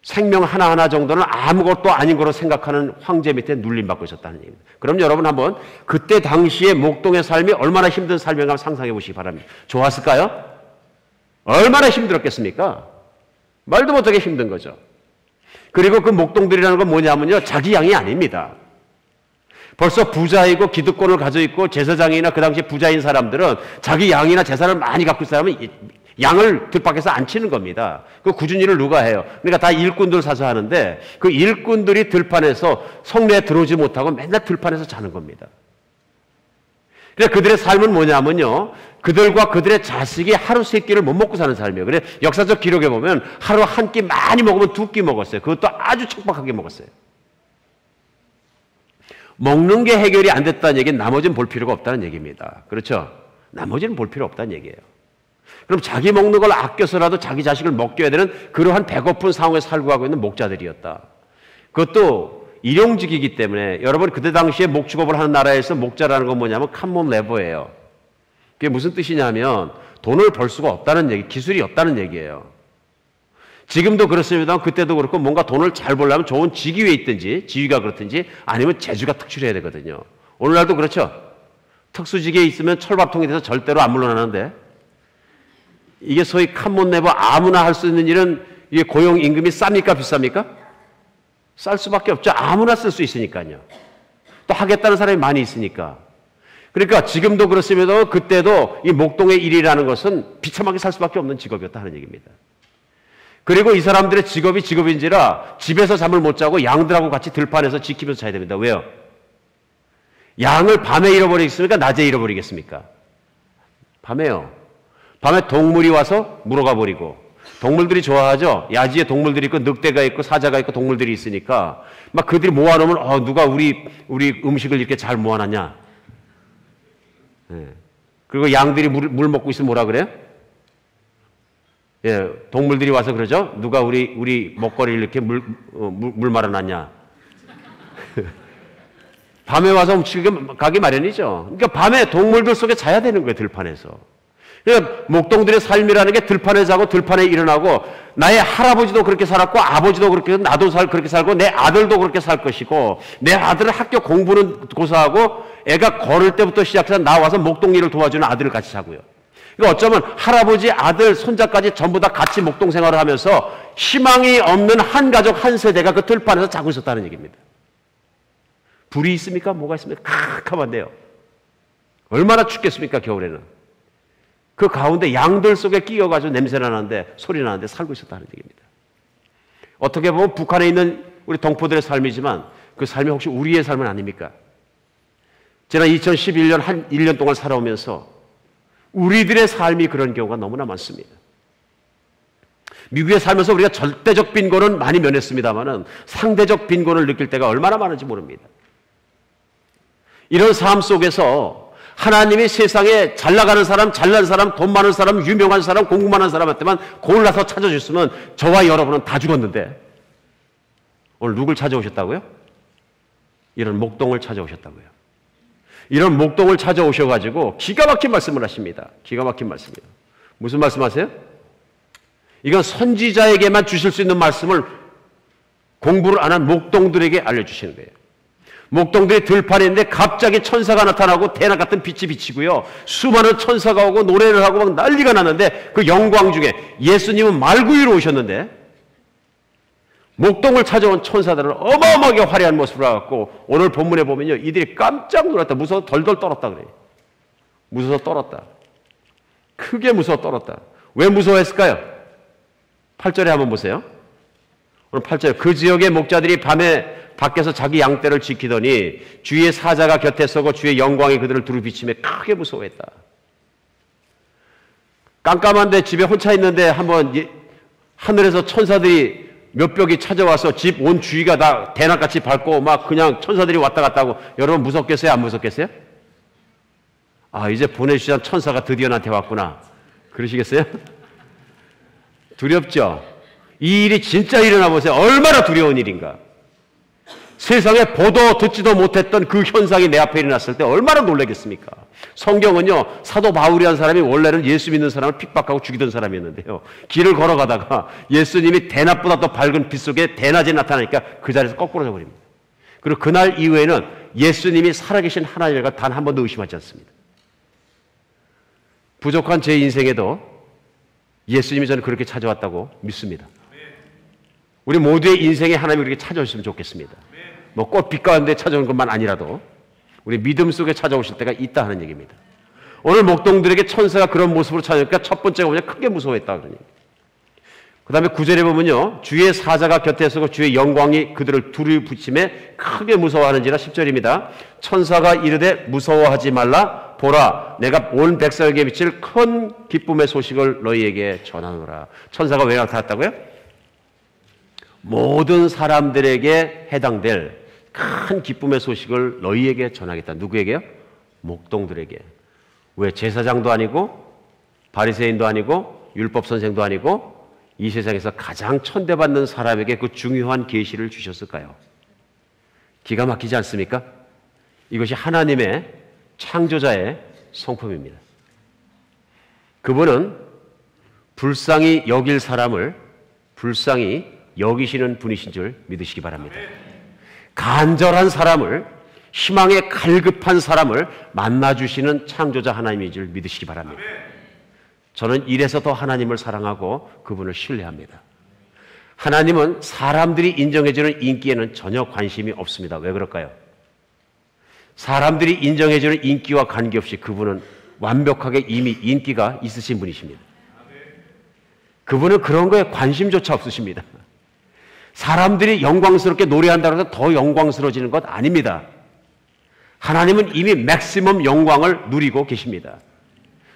생명 하나하나 정도는 아무것도 아닌 거로 생각하는 황제 밑에 눌림받고 있었다는 얘기입니다. 그럼 여러분 한번 그때 당시의 목동의 삶이 얼마나 힘든 삶인가 상상해 보시기 바랍니다. 좋았을까요? 얼마나 힘들었겠습니까? 말도 못하게 힘든 거죠. 그리고 그 목동들이라는 건 뭐냐면요. 자기 양이 아닙니다. 벌써 부자이고 기득권을 가지고 있고 제사장이나 그 당시 부자인 사람들은 자기 양이나 재산을 많이 갖고 있는 사람은 양을 들밖에서 안 치는 겁니다. 그 굳은 일을 누가 해요? 그러니까 다 일꾼들 사서 하는데 그 일꾼들이 들판에서 성내에 들어오지 못하고 맨날 들판에서 자는 겁니다. 그래서 그들의 삶은 뭐냐면요. 그들과 그들의 자식이 하루 세 끼를 못 먹고 사는 삶이에요. 그래 역사적 기록에 보면 하루 한 끼 많이 먹으면 두 끼 먹었어요. 그것도 아주 척박하게 먹었어요. 먹는 게 해결이 안 됐다는 얘기는 나머지는 볼 필요가 없다는 얘기입니다. 그렇죠? 나머지는 볼 필요 없다는 얘기예요. 그럼 자기 먹는 걸 아껴서라도 자기 자식을 먹여야 되는 그러한 배고픈 상황에 살고 가고 있는 목자들이었다. 그것도 일용직이기 때문에 여러분 그때 당시에 목축업을 하는 나라에서 목자라는 건 뭐냐면 칸몸 레버예요. 그게 무슨 뜻이냐면 돈을 벌 수가 없다는 얘기, 기술이 없다는 얘기예요. 지금도 그렇습니다. 그때도 그렇고 뭔가 돈을 잘 벌려면 좋은 직위에 있든지 지위가 그렇든지 아니면 재주가 특출해야 되거든요. 오늘날도 그렇죠. 특수직에 있으면 철밥통이 돼서 절대로 안 물러나는데 이게 소위 칸못 내버 아무나 할 수 있는 일은 이게 고용 임금이 쌉니까 비쌉니까? 쌀 수밖에 없죠. 아무나 쓸 수 있으니까요. 또 하겠다는 사람이 많이 있으니까. 그러니까 지금도 그렇습니다. 그때도 이 목동의 일이라는 것은 비참하게 살 수밖에 없는 직업이었다 하는 얘기입니다. 그리고 이 사람들의 직업이 직업인지라 집에서 잠을 못 자고 양들하고 같이 들판에서 지키면서 자야 됩니다. 왜요? 양을 밤에 잃어버리겠습니까? 낮에 잃어버리겠습니까? 밤에요. 밤에 동물이 와서 물어가 버리고, 동물들이 좋아하죠? 야지에 동물들이 있고 늑대가 있고 사자가 있고 동물들이 있으니까 막 그들이 모아놓으면 누가 우리 음식을 이렇게 잘 모아놨냐. 예. 그리고 양들이 물 먹고 있으면 뭐라 그래요? 예, 동물들이 와서 그러죠? 누가 우리 먹거리를 이렇게 물 말아놨냐. 밤에 와서 훔치게 가기 마련이죠. 그러니까 밤에 동물들 속에 자야 되는 거예요, 들판에서. 그러니까 목동들의 삶이라는 게 들판에 자고 들판에 일어나고, 나의 할아버지도 그렇게 살았고 아버지도 그렇게, 나도 그렇게 살고 내 아들도 그렇게 살 것이고, 내 아들은 학교 공부는 고사하고 애가 걸을 때부터 시작해서 나와서 목동 일을 도와주는 아들을 같이 자고요. 그러니까 어쩌면 할아버지, 아들, 손자까지 전부 다 같이 목동 생활을 하면서 희망이 없는 한 가족 한 세대가 그 들판에서 자고 있었다는 얘기입니다. 불이 있습니까? 뭐가 있습니까? 캄캄한데요. 얼마나 춥겠습니까, 겨울에는. 그 가운데 양들 속에 끼어가지고 냄새 나는데, 소리 나는데 살고 있었다는 얘기입니다. 어떻게 보면 북한에 있는 우리 동포들의 삶이지만 그 삶이 혹시 우리의 삶은 아닙니까? 지난 2011년 한 1년 동안 살아오면서 우리들의 삶이 그런 경우가 너무나 많습니다. 미국에 살면서 우리가 절대적 빈곤은 많이 면했습니다만은 상대적 빈곤을 느낄 때가 얼마나 많은지 모릅니다. 이런 삶 속에서 하나님이 세상에 잘 나가는 사람, 잘난 사람, 돈 많은 사람, 유명한 사람, 공부 많은 사람한테만 골라서 찾아주셨으면 저와 여러분은 다 죽었는데, 오늘 누굴 찾아오셨다고요? 이런 목동을 찾아오셨다고요. 이런 목동을 찾아오셔가지고 기가 막힌 말씀을 하십니다. 기가 막힌 말씀이에요. 무슨 말씀하세요? 이건 선지자에게만 주실 수 있는 말씀을 공부를 안 한 목동들에게 알려주시는 거예요. 목동들이 들판에 있는데 갑자기 천사가 나타나고 대낮 같은 빛이 비치고요, 수많은 천사가 오고 노래를 하고 막 난리가 났는데, 그 영광 중에 예수님은 말구유로 오셨는데 목동을 찾아온 천사들은 어마어마하게 화려한 모습을 하고, 오늘 본문에 보면요, 이들이 깜짝 놀랐다. 무서워서 덜덜 떨었다 그래요. 무서워서 떨었다. 크게 무서워 떨었다. 왜 무서워했을까요? 8절에 한번 보세요. 오늘 8절, 그 지역의 목자들이 밤에 밖에서 자기 양떼를 지키더니 주의 사자가 곁에 서고 주의 영광이 그들을 두루 비치며 크게 무서워했다. 깜깜한데 집에 혼자 있는데 한번 하늘에서 천사들이 몇 벽이 찾아와서 집 온 주위가 다 대낮같이 밝고 막 그냥 천사들이 왔다 갔다 하고, 여러분 무섭겠어요? 안 무섭겠어요? 아, 이제 보내주신 천사가 드디어 나한테 왔구나, 그러시겠어요? 두렵죠? 이 일이 진짜 일어나 보세요. 얼마나 두려운 일인가. 세상에 보도 듣지도 못했던 그 현상이 내 앞에 일어났을 때 얼마나 놀라겠습니까? 성경은요, 사도 바울이라는 사람이 원래는 예수 믿는 사람을 핍박하고 죽이던 사람이었는데요, 길을 걸어가다가 예수님이 대낮보다 더 밝은 빛 속에 대낮에 나타나니까 그 자리에서 거꾸로 져버립니다. 그리고 그날 이후에는 예수님이 살아계신 하나님을 단 한 번도 의심하지 않습니다. 부족한 제 인생에도 예수님이 저는 그렇게 찾아왔다고 믿습니다. 우리 모두의 인생에 하나님이 그렇게 찾아오셨으면 좋겠습니다. 뭐 꽃빛 가운데 찾아오는 것만 아니라도 우리 믿음 속에 찾아오실 때가 있다 하는 얘기입니다. 오늘 목동들에게 천사가 그런 모습으로 찾아오니까 첫 번째가 뭐냐, 크게 무서워했다 그러니. 그 다음에 9절에 보면요, 주의 사자가 곁에 서고 주의 영광이 그들을 두루 붙임에 크게 무서워하는지라. 10절입니다. 천사가 이르되 무서워하지 말라, 보라 내가 온 백성에게 미칠 큰 기쁨의 소식을 너희에게 전하노라. 천사가 왜 나타났다고요? 모든 사람들에게 해당될 큰 기쁨의 소식을 너희에게 전하겠다. 누구에게요? 목동들에게. 왜? 제사장도 아니고 바리새인도 아니고 율법 선생도 아니고 이 세상에서 가장 천대받는 사람에게 그 중요한 계시를 주셨을까요? 기가 막히지 않습니까? 이것이 하나님의 창조자의 성품입니다. 그분은 불쌍히 여길 사람을 불쌍히 여기시는 분이신 줄 믿으시기 바랍니다. 간절한 사람을, 희망에 갈급한 사람을 만나주시는 창조자 하나님인 줄 믿으시기 바랍니다. 저는 이래서 더 하나님을 사랑하고 그분을 신뢰합니다. 하나님은 사람들이 인정해주는 인기에는 전혀 관심이 없습니다. 왜 그럴까요? 사람들이 인정해주는 인기와 관계없이 그분은 완벽하게 이미 인기가 있으신 분이십니다. 그분은 그런 거에 관심조차 없으십니다. 사람들이 영광스럽게 노래한다고 해서 더 영광스러워지는 것 아닙니다. 하나님은 이미 맥시멈 영광을 누리고 계십니다.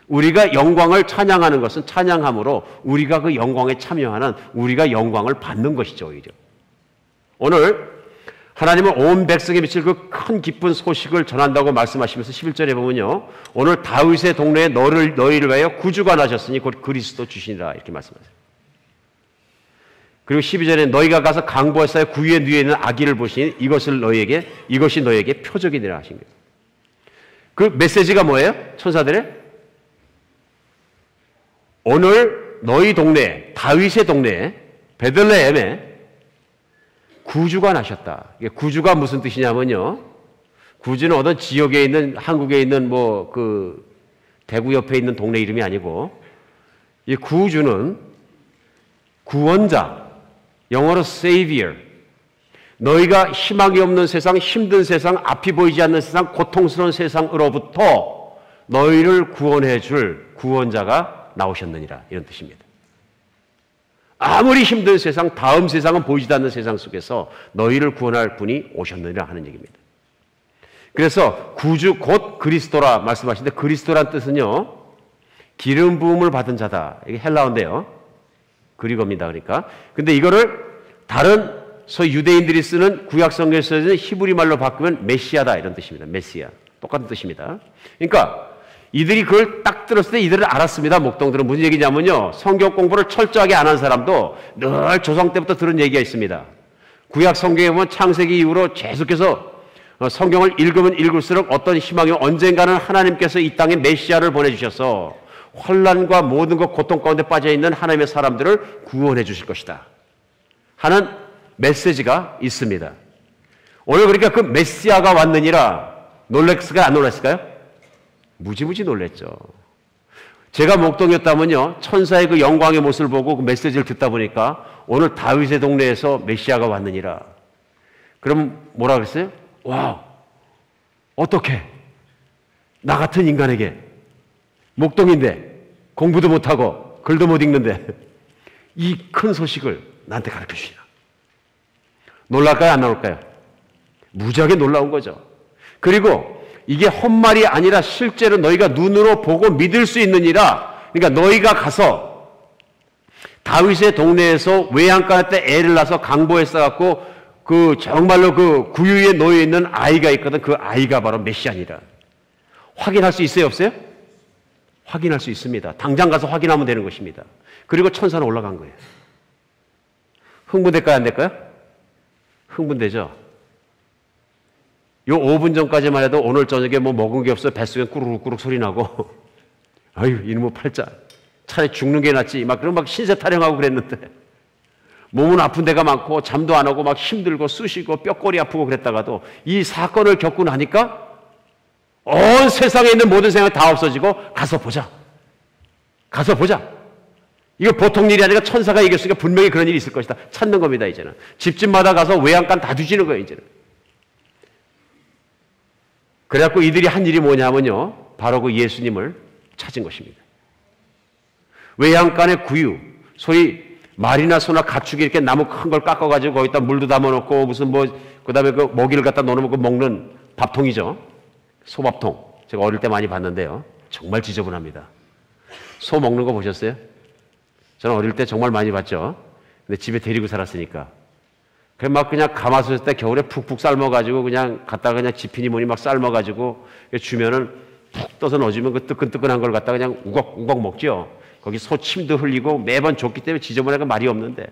우리가 영광을 찬양하는 것은 찬양함으로 우리가 그 영광에 참여하는 우리가 영광을 받는 것이죠. 오히려 오늘 하나님은 온 백성에 미칠 그 큰 기쁜 소식을 전한다고 말씀하시면서 11절에 보면요, 오늘 다윗의 동네에 너희를 위하여 구주가 나셨으니 곧 그리스도 주시니라 이렇게 말씀하세요. 그리고 12절에 너희가 가서 강보에서의 구유의 뉘에 있는 아기를 보시니 이것이 너희에게 표적이니라 하신 거예요. 그 메시지가 뭐예요? 천사들의 오늘 너희 동네에, 다윗의 동네에, 베들레헴에 구주가 나셨다. 이게 구주가 무슨 뜻이냐면요, 구주는 어떤 지역에 있는, 한국에 있는 대구 옆에 있는 동네 이름이 아니고, 이 구주는 구원자, 영어로 savior, 너희가 희망이 없는 세상, 힘든 세상, 앞이 보이지 않는 세상, 고통스러운 세상으로부터 너희를 구원해 줄 구원자가 나오셨느니라, 이런 뜻입니다. 아무리 힘든 세상, 다음 세상은 보이지도 않는 세상 속에서 너희를 구원할 분이 오셨느니라 하는 얘기입니다. 그래서 구주 곧 그리스도라 말씀하시는데, 그리스도란 뜻은요, 기름 부음을 받은 자다. 이게 헬라어인데요, 그리고입니다. 그러니까 근데 이거를 다른 소위 유대인들이 쓰는 구약 성경에 쓰는 히브리 말로 바꾸면 메시아다 이런 뜻입니다. 메시아, 똑같은 뜻입니다. 그러니까 이들이 그걸 딱 들었을 때 이들은 알았습니다. 목동들은 무슨 얘기냐면요, 성경 공부를 철저하게 안 한 사람도 늘 조상 때부터 들은 얘기가 있습니다. 구약 성경에 보면 창세기 이후로 계속해서 성경을 읽으면 읽을수록 어떤 희망이 언젠가는 하나님께서 이 땅에 메시아를 보내주셔서 환난과 모든 것 고통 가운데 빠져있는 하나님의 사람들을 구원해 주실 것이다 하는 메시지가 있습니다. 오늘 그러니까 그 메시아가 왔느니라 놀랬을까요? 안 놀랐을까요? 무지무지 놀랬죠. 제가 목동이었다면요, 천사의 그 영광의 모습을 보고 그 메시지를 듣다 보니까 오늘 다윗의 동네에서 메시아가 왔느니라. 그럼 뭐라 그랬어요? 와, 어떻게 나 같은 인간에게, 목동인데 공부도 못하고 글도 못 읽는데 이 큰 소식을 나한테 가르쳐 주시나. 놀랄까요? 안 놀랄까요? 무지하게 놀라운 거죠. 그리고 이게 헛말이 아니라 실제로 너희가 눈으로 보고 믿을 수 있느니라. 그러니까 너희가 가서 다윗의 동네에서 외양간 때 애를 낳아서 강보에 싸갖고 정말로 그 구유에 놓여 있는 아이가 있거든. 그 아이가 바로 메시아니라. 확인할 수 있어요, 없어요? 확인할 수 있습니다. 당장 가서 확인하면 되는 것입니다. 그리고 천사는 올라간 거예요. 흥분될까요, 안 될까요? 흥분되죠. 요 5분 전까지만 해도 오늘 저녁에 뭐 먹은 게 없어 뱃속에 꾸룩꾸룩 소리 나고 아유 이놈의 팔자 차라리 죽는 게 낫지 막 그런 막 신세 타령하고 그랬는데, 몸은 아픈 데가 많고 잠도 안 오고 막 힘들고 쑤시고 뼈꼬리 아프고 그랬다가도 이 사건을 겪고 나니까 온 세상에 있는 모든 생각이 다 없어지고 가서 보자. 이거 보통 일이 아니라 천사가 얘기했으니까 분명히 그런 일이 있을 것이다. 찾는 겁니다. 이제는 집집마다 가서 외양간 다 뒤지는 거예요. 이제는. 그래갖고 이들이 한 일이 뭐냐면요, 바로 그 예수님을 찾은 것입니다. 외양간의 구유, 소위 말이나 소나 가축이 이렇게 나무 큰 걸 깎아가지고 거기다 물도 담아놓고 무슨 그 다음에 그 먹이를 갖다 넣어놓으면 그 먹는 밥통이죠. 소밥통. 제가 어릴 때 많이 봤는데요, 정말 지저분합니다. 소 먹는 거 보셨어요? 저는 어릴 때 정말 많이 봤죠. 근데 집에 데리고 살았으니까. 그냥 막 그냥 가마솥에 때 겨울에 푹푹 삶아가지고 그냥 갖다가 그냥 지피니 뭐니 막 삶아가지고 주면은 푹 떠서 넣어주면 그 뜨끈뜨끈한 걸 갖다가 그냥 우걱우걱 먹죠. 거기 소 침도 흘리고 매번 줬기 때문에 지저분하게 말이 없는데,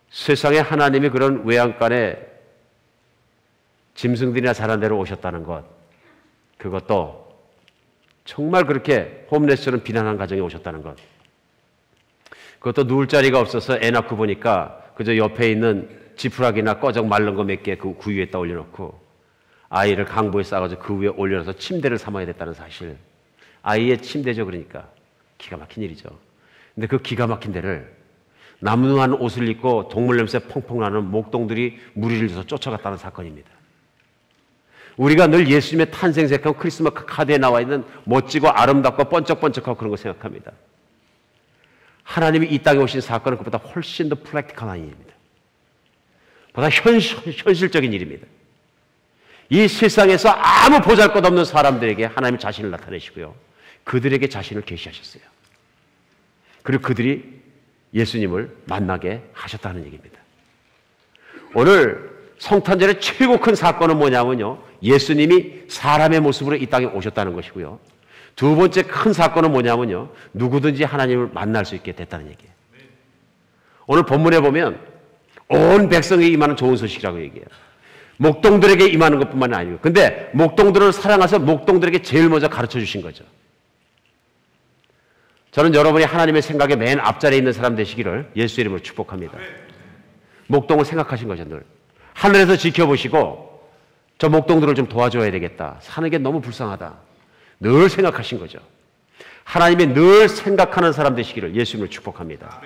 세상에 하나님이 그런 외양간에 짐승들이나 자란 대로 오셨다는 것, 그것도 정말 그렇게 홈레스처럼 비난한 가정에 오셨다는 것, 그것도 누울 자리가 없어서 애 낳고 보니까 그저 옆에 있는 지푸라기나 꺼적 마른 거 몇 개 그 위에다 올려놓고 아이를 강보에 싸가지고 그 위에 올려놔서 침대를 삼아야 됐다는 사실. 아이의 침대죠. 그러니까 기가 막힌 일이죠. 근데 그 기가 막힌 데를 남루한 옷을 입고 동물 냄새 펑펑 나는 목동들이 무리를 줘서 쫓아갔다는 사건입니다. 우리가 늘 예수님의 탄생 생각하면 크리스마스 카드에 나와 있는 멋지고 아름답고 번쩍번쩍하고 그런 거 생각합니다. 하나님이 이 땅에 오신 사건은 그보다 훨씬 더 프랙티컬한 일입니다. 보다 현실적인 일입니다. 이 세상에서 아무 보잘것없는 사람들에게 하나님 자신을 나타내시고요. 그들에게 자신을 계시하셨어요. 그리고 그들이 예수님을 만나게 하셨다는 얘기입니다. 오늘 성탄절의 최고 큰 사건은 뭐냐면요. 예수님이 사람의 모습으로 이 땅에 오셨다는 것이고요. 두 번째 큰 사건은 뭐냐면요. 누구든지 하나님을 만날 수 있게 됐다는 얘기예요. 오늘 본문에 보면 온 백성에게 임하는 좋은 소식이라고 얘기해요. 목동들에게 임하는 것뿐만 아니고, 근데 목동들을 사랑하셔서 목동들에게 제일 먼저 가르쳐 주신 거죠. 저는 여러분이 하나님의 생각에 맨 앞자리에 있는 사람 되시기를 예수의 이름으로 축복합니다. 목동을 생각하신 거죠, 늘. 하늘에서 지켜보시고 저 목동들을 좀 도와줘야 되겠다. 사는 게 너무 불쌍하다. 늘 생각하신 거죠. 하나님이 늘 생각하는 사람 되시기를 예수님을 축복합니다.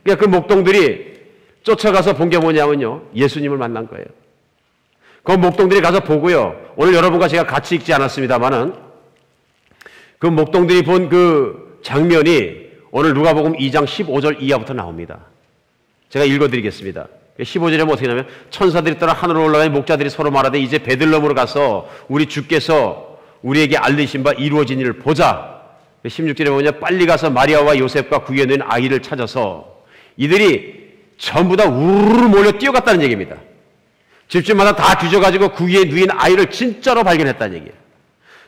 그러니까 그 목동들이 쫓아가서 본 게 뭐냐면요. 예수님을 만난 거예요. 그 목동들이 가서 보고요. 오늘 여러분과 제가 같이 읽지 않았습니다만은 그 목동들이 본 그 장면이 오늘 누가복음 2장 15절 이하부터 나옵니다. 제가 읽어드리겠습니다. 15절에 뭐 어떻게 하냐면 천사들이 떠나 하늘로 올라가니 목자들이 서로 말하되 이제 베들레헴으로 가서 우리 주께서 우리에게 알리신 바 이루어진 일을 보자. 16절에 뭐냐 빨리 가서 마리아와 요셉과 구유에 누인 아이를 찾아서 이들이 전부 다 우르르 몰려 뛰어갔다는 얘기입니다. 집집마다 다 뒤져가지고 구유에 누인 아이를 진짜로 발견했다는 얘기예요.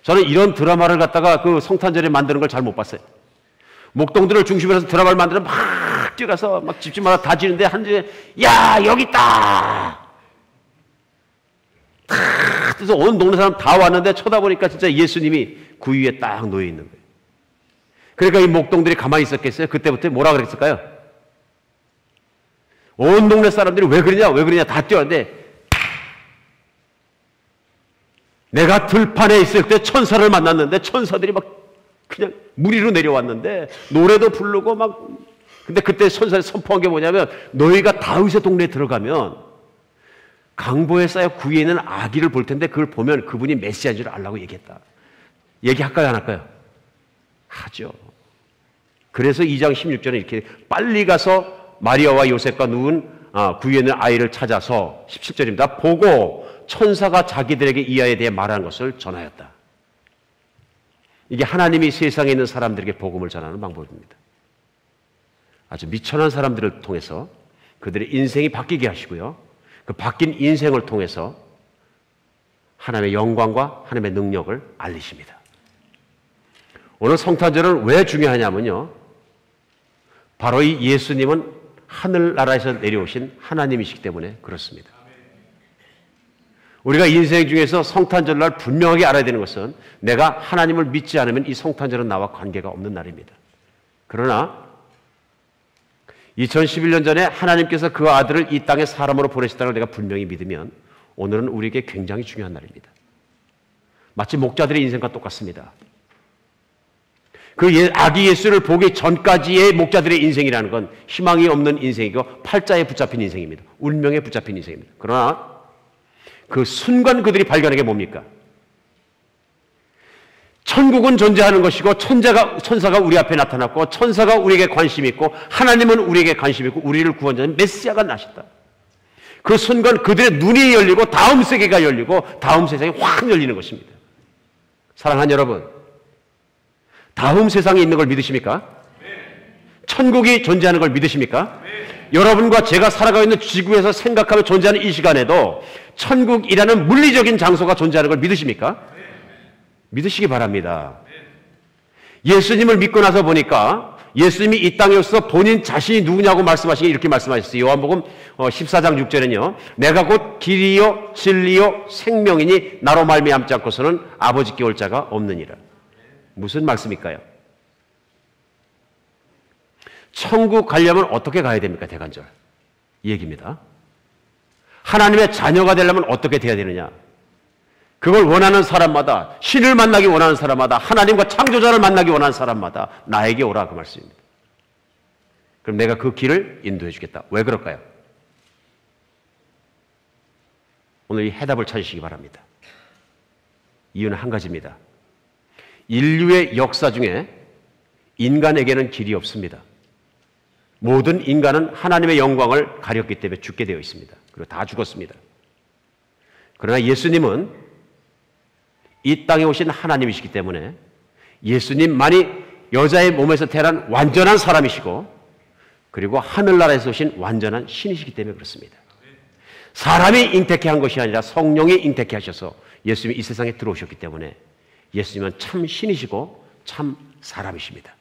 저는 이런 드라마를 갖다가 그 성탄절에 만드는 걸 잘 못 봤어요. 목동들을 중심으로 해서 드라마를 만들면 막 뛰어가서 막 집집마다 다 지는데 한 집에 야 여기 있다. 그래서 온 동네 사람 다 왔는데 쳐다보니까 진짜 예수님이 구유에 딱 놓여 있는 거예요. 그러니까 이 목동들이 가만히 있었겠어요? 그때부터 뭐라 그랬을까요? 온 동네 사람들이 왜 그러냐 다 뛰었는데 내가 들판에 있을 때 천사를 만났는데 천사들이 막 그냥 무리로 내려왔는데 노래도 부르고 막 근데 그때 천사들이 선포한 게 뭐냐면 너희가 다윗의 동네에 들어가면 강보에 쌓여 구유에 있는 아기를 볼 텐데 그걸 보면 그분이 메시아인 줄 알라고 얘기했다. 얘기할까요 안 할까요? 하죠. 그래서 2장 16절에 이렇게 빨리 가서 마리아와 요셉과 누운 구유에 있는 아이를 찾아서 17절입니다. 보고 천사가 자기들에게 이 아이에 대해 말하는 것을 전하였다. 이게 하나님이 세상에 있는 사람들에게 복음을 전하는 방법입니다. 아주 미천한 사람들을 통해서 그들의 인생이 바뀌게 하시고요. 그 바뀐 인생을 통해서 하나님의 영광과 하나님의 능력을 알리십니다. 오늘 성탄절은 왜 중요하냐면요. 바로 이 예수님은 하늘나라에서 내려오신 하나님이시기 때문에 그렇습니다. 우리가 인생 중에서 성탄절날 분명하게 알아야 되는 것은 내가 하나님을 믿지 않으면 이 성탄절은 나와 관계가 없는 날입니다. 그러나 2011년 전에 하나님께서 그 아들을 이 땅에 사람으로 보내셨다는 걸 내가 분명히 믿으면 오늘은 우리에게 굉장히 중요한 날입니다. 마치 목자들의 인생과 똑같습니다. 그 아기 예수를 보기 전까지의 목자들의 인생이라는 건 희망이 없는 인생이고 팔자에 붙잡힌 인생입니다. 운명에 붙잡힌 인생입니다. 그러나 그 순간 그들이 발견한 게 뭡니까? 천국은 존재하는 것이고 천사가 우리 앞에 나타났고 천사가 우리에게 관심 있고 하나님은 우리에게 관심 있고 우리를 구원자는 메시아가 나셨다. 그 순간 그들의 눈이 열리고 다음 세계가 열리고 다음 세상이 확 열리는 것입니다. 사랑하는 여러분, 다음 세상에 있는 걸 믿으십니까? 천국이 존재하는 걸 믿으십니까? 여러분과 제가 살아가고 있는 지구에서 생각하며 존재하는 이 시간에도 천국이라는 물리적인 장소가 존재하는 걸 믿으십니까? 믿으시기 바랍니다. 예수님을 믿고 나서 보니까 예수님이 이 땅에 오셔서 본인 자신이 누구냐고 말씀하시기 이렇게 말씀하셨어요. 요한복음 14장 6절에는요. 내가 곧 길이요 진리요 생명이니 나로 말미암지 않고서는 아버지께 올 자가 없느니라. 무슨 말씀일까요? 천국 가려면 어떻게 가야 됩니까? 대간절. 이 얘기입니다. 하나님의 자녀가 되려면 어떻게 돼야 되느냐? 그걸 원하는 사람마다, 신을 만나기 원하는 사람마다, 하나님과 창조자를 만나기 원하는 사람마다 나에게 오라 그 말씀입니다. 그럼 내가 그 길을 인도해 주겠다. 왜 그럴까요? 오늘 이 해답을 찾으시기 바랍니다. 이유는 한 가지입니다. 인류의 역사 중에 인간에게는 길이 없습니다. 모든 인간은 하나님의 영광을 가렸기 때문에 죽게 되어 있습니다. 그리고 다 죽었습니다. 그러나 예수님은 이 땅에 오신 하나님이시기 때문에 예수님만이 여자의 몸에서 태어난 완전한 사람이시고 그리고 하늘나라에서 오신 완전한 신이시기 때문에 그렇습니다. 사람이 잉태케 한 것이 아니라 성령이 잉태케 하셔서 예수님이 이 세상에 들어오셨기 때문에 예수님은 참 신이시고 참 사람이십니다.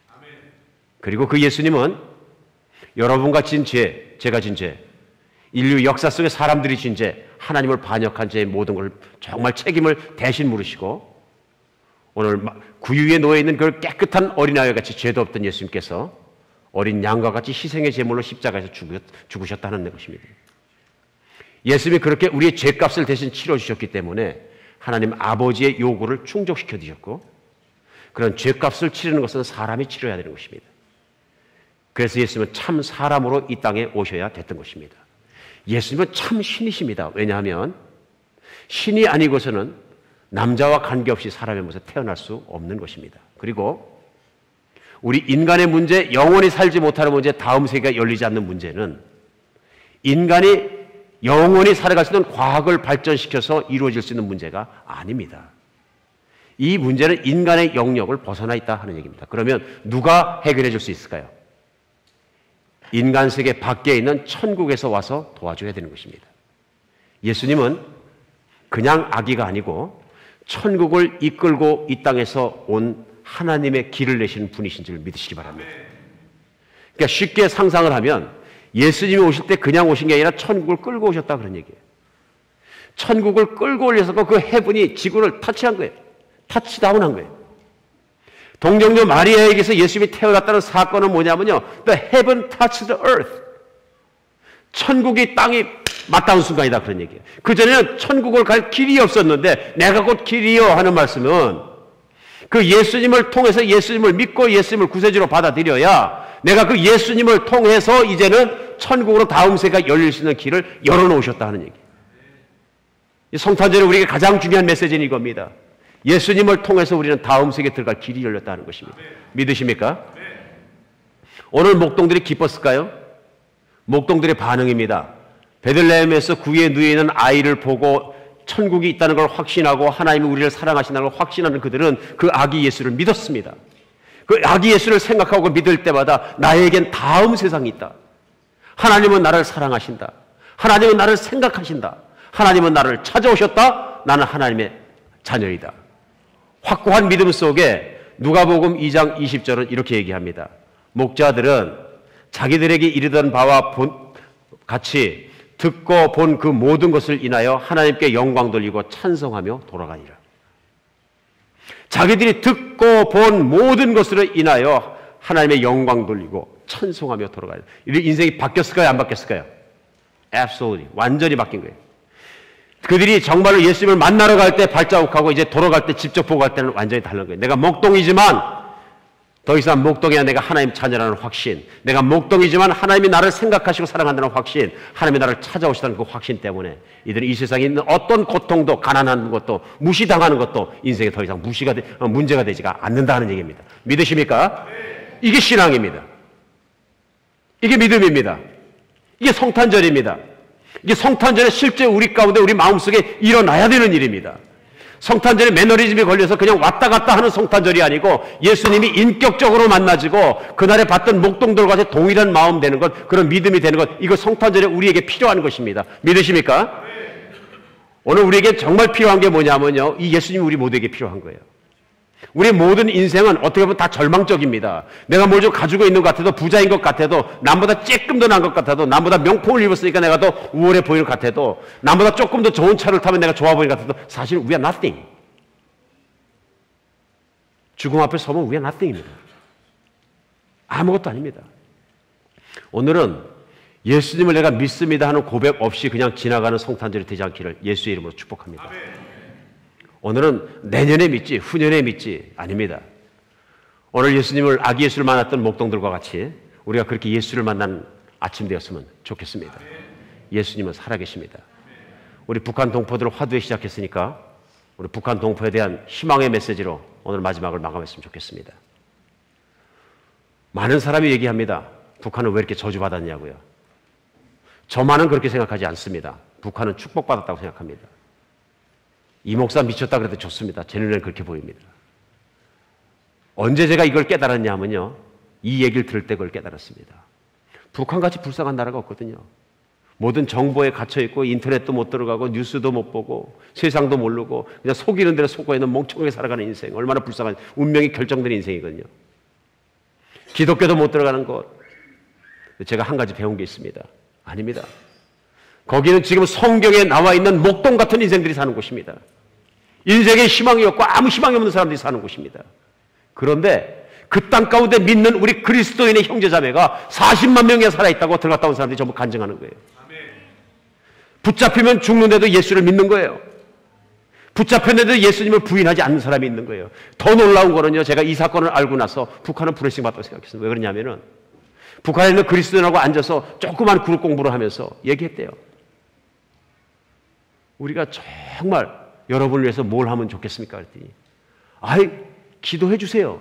그리고 그 예수님은 여러분과 진 죄, 제가 진 죄, 인류 역사 속에 사람들이 진 죄, 하나님을 반역한 죄의 모든 걸 정말 책임을 대신 물으시고 오늘 구유에 놓여있는 그 깨끗한 어린아이와 같이 죄도 없던 예수님께서 어린 양과 같이 희생의 제물로 십자가에서 죽으셨다는 것입니다. 예수님이 그렇게 우리의 죄값을 대신 치러주셨기 때문에 하나님 아버지의 요구를 충족시켜 주셨고 그런 죄값을 치르는 것은 사람이 치러야 되는 것입니다. 그래서 예수님은 참 사람으로 이 땅에 오셔야 됐던 것입니다. 예수님은 참 신이십니다. 왜냐하면 신이 아니고서는 남자와 관계없이 사람의 몸에서 태어날 수 없는 것입니다. 그리고 우리 인간의 문제, 영원히 살지 못하는 문제, 다음 세계가 열리지 않는 문제는 인간이 영원히 살아갈 수 있는 과학을 발전시켜서 이루어질 수 있는 문제가 아닙니다. 이 문제는 인간의 영역을 벗어나 있다 하는 얘기입니다. 그러면 누가 해결해 줄 수 있을까요? 인간 세계 밖에 있는 천국에서 와서 도와줘야 되는 것입니다. 예수님은 그냥 아기가 아니고 천국을 이끌고 이 땅에서 온 하나님의 길을 내시는 분이신 줄 믿으시기 바랍니다. 그러니까 쉽게 상상을 하면 예수님이 오실 때 그냥 오신 게 아니라 천국을 끌고 오셨다 그런 얘기예요. 천국을 끌고 올려서 그 해븐이 지구를 터치한 거예요. 터치다운한 거예요. 동정녀 마리아에게서 예수님이 태어났다는 사건은 뭐냐면요. The heaven touched the earth. 천국이 땅이 맞닿은 순간이다 그런 얘기예요. 그전에는 천국을 갈 길이 없었는데 내가 곧 길이요 하는 말씀은 그 예수님을 통해서 예수님을 믿고 예수님을 구세주로 받아들여야 내가 그 예수님을 통해서 이제는 천국으로 다음 세계가 열릴 수 있는 길을 열어놓으셨다 하는 얘기예요. 이 성탄절에 우리에게 가장 중요한 메시지는 이겁니다. 예수님을 통해서 우리는 다음 세계에 들어갈 길이 열렸다는 것입니다. 믿으십니까? 오늘 목동들이 기뻤을까요? 목동들의 반응입니다. 베들레헴에서 구유에 누워있는 아이를 보고 천국이 있다는 걸 확신하고 하나님이 우리를 사랑하신다는 걸 확신하는 그들은 그 아기 예수를 믿었습니다. 그 아기 예수를 생각하고 믿을 때마다 나에겐 다음 세상이 있다. 하나님은 나를 사랑하신다. 하나님은 나를 생각하신다. 하나님은 나를 찾아오셨다. 나는 하나님의 자녀이다. 확고한 믿음 속에 누가복음 2장 20절은 이렇게 얘기합니다. 목자들은 자기들에게 이르던 바와 같이 듣고 본 그 모든 것을 인하여 하나님께 영광 돌리고 찬송하며 돌아가니라. 자기들이 듣고 본 모든 것으로 인하여 하나님의 영광 돌리고 찬송하며 돌아가니라. 이 인생이 바뀌었을까요? 안 바뀌었을까요? Absolutely. 완전히 바뀐 거예요. 그들이 정말로 예수님을 만나러 갈 때 발자국하고 이제 돌아갈 때 직접 보고 갈 때는 완전히 다른 거예요. 내가 목동이지만 더 이상 목동이 아니라 내가 하나님 자녀라는 확신, 내가 목동이지만 하나님이 나를 생각하시고 사랑한다는 확신, 하나님이 나를 찾아오시다는 그 확신 때문에 이들은 이 세상에 있는 어떤 고통도, 가난한 것도, 무시당하는 것도 인생에 더 이상 문제가 되지가 않는다는 얘기입니다. 믿으십니까? 이게 신앙입니다. 이게 믿음입니다. 이게 성탄절입니다. 이게 성탄절에 실제 우리 가운데 우리 마음속에 일어나야 되는 일입니다. 성탄절에 매너리즘이 걸려서 그냥 왔다 갔다 하는 성탄절이 아니고 예수님이 인격적으로 만나지고 그날에 봤던 목동들과 동일한 마음 되는 것, 그런 믿음이 되는 것, 이거 성탄절에 우리에게 필요한 것입니다. 믿으십니까? 오늘 우리에게 정말 필요한 게 뭐냐면요, 이 예수님이 우리 모두에게 필요한 거예요. 우리 모든 인생은 어떻게 보면 다 절망적입니다. 내가 뭘 좀 가지고 있는 것 같아도, 부자인 것 같아도, 남보다 조금 더 나은 것 같아도, 남보다 명품을 입었으니까 내가 더 우월해 보이는 것 같아도, 남보다 조금 더 좋은 차를 타면 내가 좋아 보이는 것 같아도 사실 we are nothing. 죽음 앞에 서면 we are nothing입니다. 아무것도 아닙니다. 오늘은 예수님을 내가 믿습니다 하는 고백 없이 그냥 지나가는 성탄절이 되지 않기를 예수의 이름으로 축복합니다. 아멘. 오늘은 내년에 믿지, 후년에 믿지 아닙니다. 오늘 예수님을, 아기 예수를 만났던 목동들과 같이 우리가 그렇게 예수를 만난 아침 되었으면 좋겠습니다. 예수님은 살아계십니다. 우리 북한 동포들 화두에 시작했으니까 우리 북한 동포에 대한 희망의 메시지로 오늘 마지막을 마감했으면 좋겠습니다. 많은 사람이 얘기합니다. 북한은 왜 이렇게 저주받았냐고요. 저만은 그렇게 생각하지 않습니다. 북한은 축복받았다고 생각합니다. 이 목사 미쳤다 그래도 좋습니다. 제 눈에는 그렇게 보입니다. 언제 제가 이걸 깨달았냐 하면요, 이 얘기를 들을 때 그걸 깨달았습니다. 북한같이 불쌍한 나라가 없거든요. 모든 정보에 갇혀있고 인터넷도 못 들어가고 뉴스도 못 보고 세상도 모르고 그냥 속이는 대로 속고 있는 멍청하게 살아가는 인생, 얼마나 불쌍한, 운명이 결정된 인생이거든요. 기독교도 못 들어가는 것. 제가 한 가지 배운 게 있습니다. 아닙니다. 거기는 지금 성경에 나와 있는 목동 같은 인생들이 사는 곳입니다. 인생에 희망이 없고 아무 희망이 없는 사람들이 사는 곳입니다. 그런데 그 땅 가운데 믿는 우리 그리스도인의 형제자매가 40만 명이 살아있다고 들어갔다 온 사람들이 전부 간증하는 거예요. 붙잡히면 죽는데도 예수를 믿는 거예요. 붙잡혔는데도 예수님을 부인하지 않는 사람이 있는 거예요. 더 놀라운 거는요, 제가 이 사건을 알고 나서 북한은 브레싱 받다고 생각했어요. 왜 그러냐면은 북한에 있는 그리스도인하고 앉아서 조그만 그룹 공부를 하면서 얘기했대요. 우리가 정말 여러분을 위해서 뭘 하면 좋겠습니까? 그랬더니 아이, 기도해 주세요.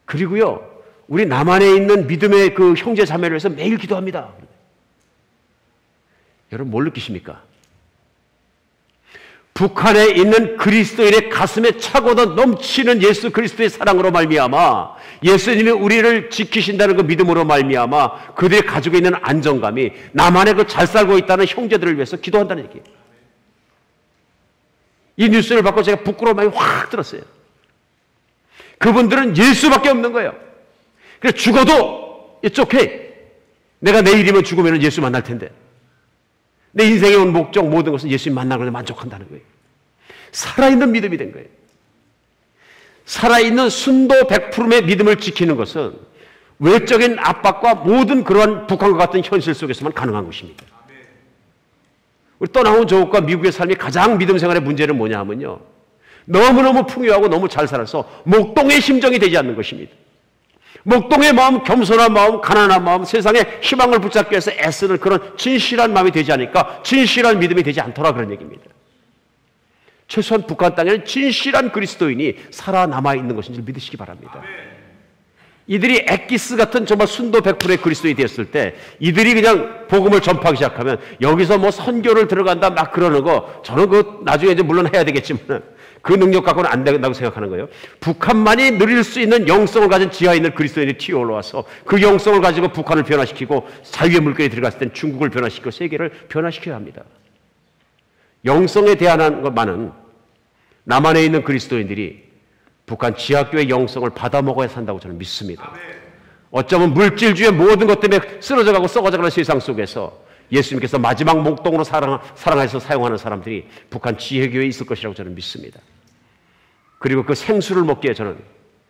그리고요, 우리 남한에 있는 믿음의 그 형제 자매를 위해서 매일 기도합니다. 여러분 뭘 느끼십니까? 북한에 있는 그리스도인의 가슴에 차고도 넘치는 예수 그리스도의 사랑으로 말미암아, 예수님이 우리를 지키신다는 그 믿음으로 말미암아 그들이 가지고 있는 안정감이 남한에 그 잘 살고 있다는 형제들을 위해서 기도한다는 얘기예요. 이 뉴스를 받고 제가 부끄러움이 확 들었어요. 그분들은 예수밖에 없는 거예요. 그래서 죽어도 it's okay. 내가 내일이면 죽으면 예수 만날 텐데, 내 인생에 온 목적 모든 것은 예수님 만나는 것에 만족한다는 거예요. 살아있는 믿음이 된 거예요. 살아있는 순도 100%의 믿음을 지키는 것은 외적인 압박과 모든 그러한 북한과 같은 현실 속에서만 가능한 것입니다. 우리 떠나온 조국과 미국의 삶이 가장 믿음 생활의 문제는 뭐냐 하면요, 너무너무 풍요하고 너무 잘 살아서 목동의 심정이 되지 않는 것입니다. 목동의 마음, 겸손한 마음, 가난한 마음, 세상에 희망을 붙잡기 위해서 애쓰는 그런 진실한 마음이 되지 않으니까 진실한 믿음이 되지 않더라, 그런 얘기입니다. 최소한 북한 땅에는 진실한 그리스도인이 살아남아 있는 것인지 믿으시기 바랍니다. 이들이 엑기스 같은 정말 순도 100%의 그리스도인이 되었을 때 이들이 그냥 복음을 전파하기 시작하면 여기서 뭐 선교를 들어간다 막 그러는 거, 저는 그 나중에 이제 물론 해야 되겠지만 그 능력 갖고는 안 된다고 생각하는 거예요. 북한만이 누릴 수 있는 영성을 가진 지하에 있는 그리스도인이 튀어 올라와서 그 영성을 가지고 북한을 변화시키고 자유의 물결이 들어갔을 땐 중국을 변화시키고 세계를 변화시켜야 합니다. 영성에 대한 것만은 남한에 있는 그리스도인들이 북한 지하교의 영성을 받아먹어야 산다고 저는 믿습니다. 어쩌면 물질주의 모든 것 때문에 쓰러져가고 썩어져가는 세상 속에서 예수님께서 마지막 목동으로 사랑해서 사용하는 사람들이 북한 지혜교회에 있을 것이라고 저는 믿습니다. 그리고 그 생수를 먹기에 저는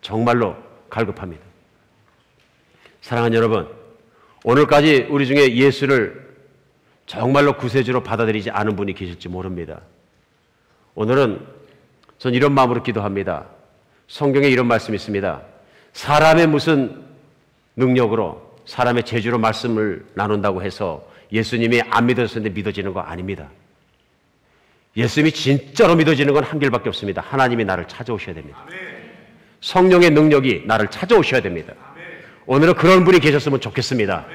정말로 갈급합니다. 사랑하는 여러분, 오늘까지 우리 중에 예수를 정말로 구세주로 받아들이지 않은 분이 계실지 모릅니다. 오늘은 전 이런 마음으로 기도합니다. 성경에 이런 말씀이 있습니다. 사람의 무슨 능력으로, 사람의 재주로 말씀을 나눈다고 해서 예수님이 안 믿어졌는데 믿어지는 거 아닙니다. 예수님이 진짜로 믿어지는 건 한 길밖에 없습니다. 하나님이 나를 찾아오셔야 됩니다. 성령의 능력이 나를 찾아오셔야 됩니다. 오늘은 그런 분이 계셨으면 좋겠습니다.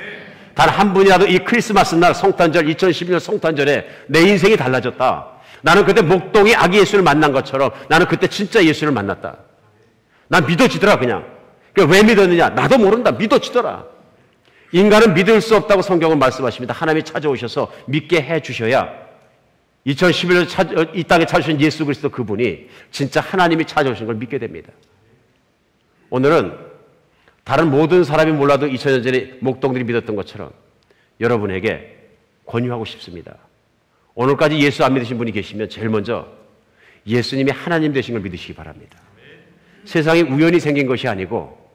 단 한 분이라도 이 크리스마스 날 성탄절, 2012년 성탄절에 내 인생이 달라졌다. 나는 그때 목동이 아기 예수를 만난 것처럼 나는 그때 진짜 예수를 만났다. 난 믿어지더라 그냥. 왜 믿었느냐? 나도 모른다. 믿어지더라. 인간은 믿을 수 없다고 성경은 말씀하십니다. 하나님이 찾아오셔서 믿게 해주셔야 2011년 이 땅에 찾으신 예수 그리스도 그분이 진짜 하나님이 찾아오신 걸 믿게 됩니다. 오늘은 다른 모든 사람이 몰라도 2000년 전에 목동들이 믿었던 것처럼 여러분에게 권유하고 싶습니다. 오늘까지 예수 안 믿으신 분이 계시면 제일 먼저 예수님이 하나님 되신 걸 믿으시기 바랍니다. 세상이 우연히 생긴 것이 아니고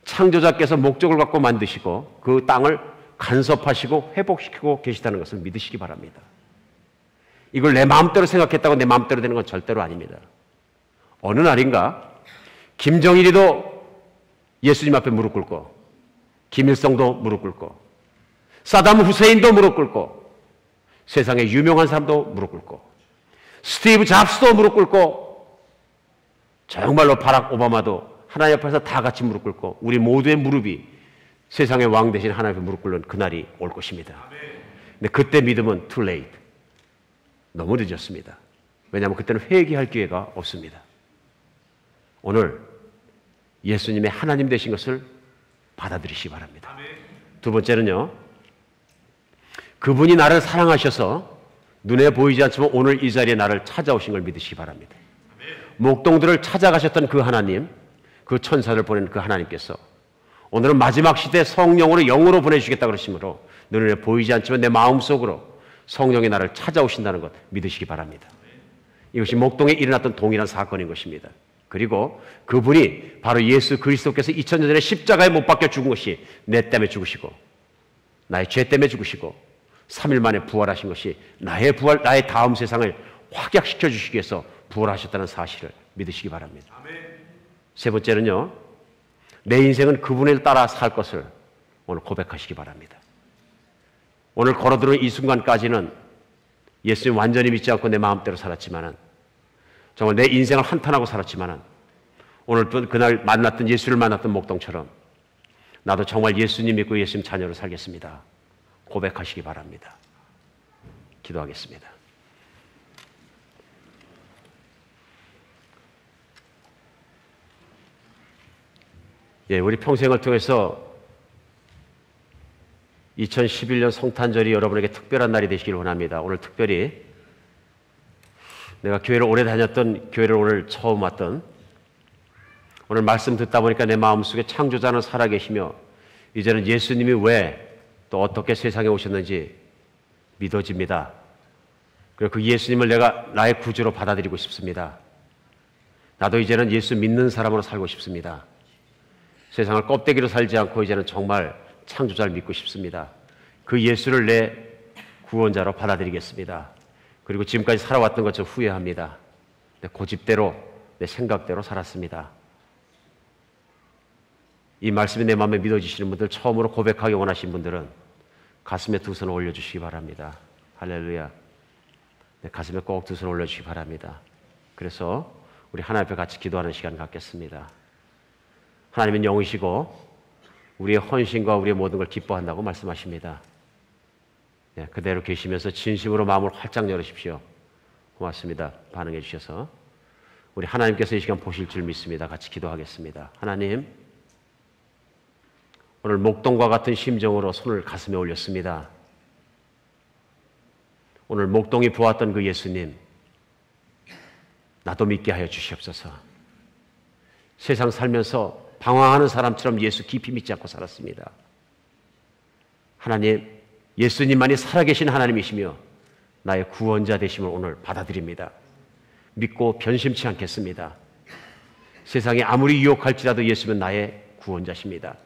창조자께서 목적을 갖고 만드시고 그 땅을 간섭하시고 회복시키고 계시다는 것을 믿으시기 바랍니다. 이걸 내 마음대로 생각했다고 내 마음대로 되는 건 절대로 아닙니다. 어느 날인가 김정일이도 예수님 앞에 무릎 꿇고, 김일성도 무릎 꿇고, 사담 후세인도 무릎 꿇고, 세상에 유명한 사람도 무릎 꿇고, 스티브 잡스도 무릎 꿇고, 정말로 바락 오바마도 하나님 앞에서 다 같이 무릎 꿇고 우리 모두의 무릎이 세상의 왕 대신 하나님 앞에 무릎 꿇는 그날이 올 것입니다. 근데 그때 믿음은 too late. 너무 늦었습니다. 왜냐하면 그때는 회개할 기회가 없습니다. 오늘 예수님의 하나님 되신 것을 받아들이시기 바랍니다. 두 번째는요, 그분이 나를 사랑하셔서 눈에 보이지 않지만 오늘 이 자리에 나를 찾아오신 걸 믿으시기 바랍니다. 목동들을 찾아가셨던 그 하나님, 그 천사를 보낸 그 하나님께서 오늘은 마지막 시대 성령으로 영으로 보내주시겠다 그러시므로 눈에 보이지 않지만 내 마음속으로 성령이 나를 찾아오신다는 것 믿으시기 바랍니다. 이것이 목동에 일어났던 동일한 사건인 것입니다. 그리고 그분이 바로 예수 그리스도께서 2000년 전에 십자가에 못 박혀 죽은 것이 내 때문에 죽으시고 나의 죄 때문에 죽으시고 3일 만에 부활하신 것이 나의 부활, 나의 다음 세상을 확약시켜 주시기 위해서 부활하셨다는 사실을 믿으시기 바랍니다. 세 번째는요, 내 인생은 그분을 따라 살 것을 오늘 고백하시기 바랍니다. 오늘 걸어들은 이 순간까지는 예수님 완전히 믿지 않고 내 마음대로 살았지만은, 정말 내 인생을 한탄하고 살았지만은, 오늘 또 그날 만났던 예수를 만났던 목동처럼 나도 정말 예수님 믿고 예수님 자녀로 살겠습니다. 고백하시기 바랍니다. 기도하겠습니다. 예, 우리 평생을 통해서 2011년 성탄절이 여러분에게 특별한 날이 되시길 원합니다. 오늘 특별히 내가 교회를 오래 다녔던, 교회를 오늘 처음 왔던, 오늘 말씀 듣다 보니까 내 마음속에 창조자는 살아계시며 이제는 예수님이 왜 또 어떻게 세상에 오셨는지 믿어집니다. 그리고 그 예수님을 내가 나의 구주로 받아들이고 싶습니다. 나도 이제는 예수 믿는 사람으로 살고 싶습니다. 세상을 껍데기로 살지 않고 이제는 정말 창조자를 믿고 싶습니다. 그 예수를 내 구원자로 받아들이겠습니다. 그리고 지금까지 살아왔던 것 좀 후회합니다. 내 고집대로, 내 생각대로 살았습니다. 이 말씀이 내 마음에 믿어지시는 분들, 처음으로 고백하기 원하신 분들은 가슴에 두 손을 올려주시기 바랍니다. 할렐루야. 내 가슴에 꼭 두 손을 올려주시기 바랍니다. 그래서 우리 하나님 앞에 같이 기도하는 시간 갖겠습니다. 하나님은 영이시고 우리의 헌신과 우리의 모든 걸 기뻐한다고 말씀하십니다. 네, 그대로 계시면서 진심으로 마음을 활짝 열으십시오. 고맙습니다. 반응해 주셔서. 우리 하나님께서 이 시간 보실 줄 믿습니다. 같이 기도하겠습니다. 하나님, 오늘 목동과 같은 심정으로 손을 가슴에 올렸습니다. 오늘 목동이 보았던 그 예수님, 나도 믿게 하여 주시옵소서. 세상 살면서 방황하는 사람처럼 예수 깊이 믿지 않고 살았습니다. 하나님, 예수님만이 살아계신 하나님이시며 나의 구원자 되심을 오늘 받아들입니다. 믿고 변심치 않겠습니다. 세상이 아무리 유혹할지라도 예수님은 나의 구원자십니다.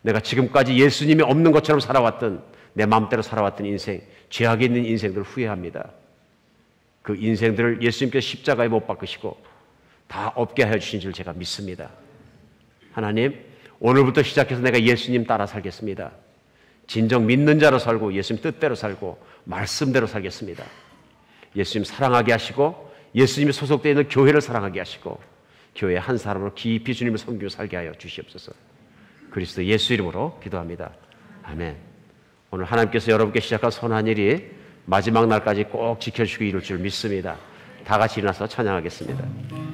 내가 지금까지 예수님이 없는 것처럼 살아왔던, 내 마음대로 살아왔던 인생, 죄악에 있는 인생들을 후회합니다. 그 인생들을 예수님께서 십자가에 못 박으시고 다 없게 하여 주신 줄 제가 믿습니다. 하나님, 오늘부터 시작해서 내가 예수님 따라 살겠습니다. 진정 믿는 자로 살고 예수님 뜻대로 살고 말씀대로 살겠습니다. 예수님 사랑하게 하시고 예수님이 소속되어 있는 교회를 사랑하게 하시고 교회의 한 사람으로 깊이 주님을 섬기고 살게 하여 주시옵소서. 그리스도 예수 이름으로 기도합니다. 아멘. 오늘 하나님께서 여러분께 시작한 선한 일이 마지막 날까지 꼭 지켜주시고 이룰 줄 믿습니다. 다 같이 일어나서 찬양하겠습니다.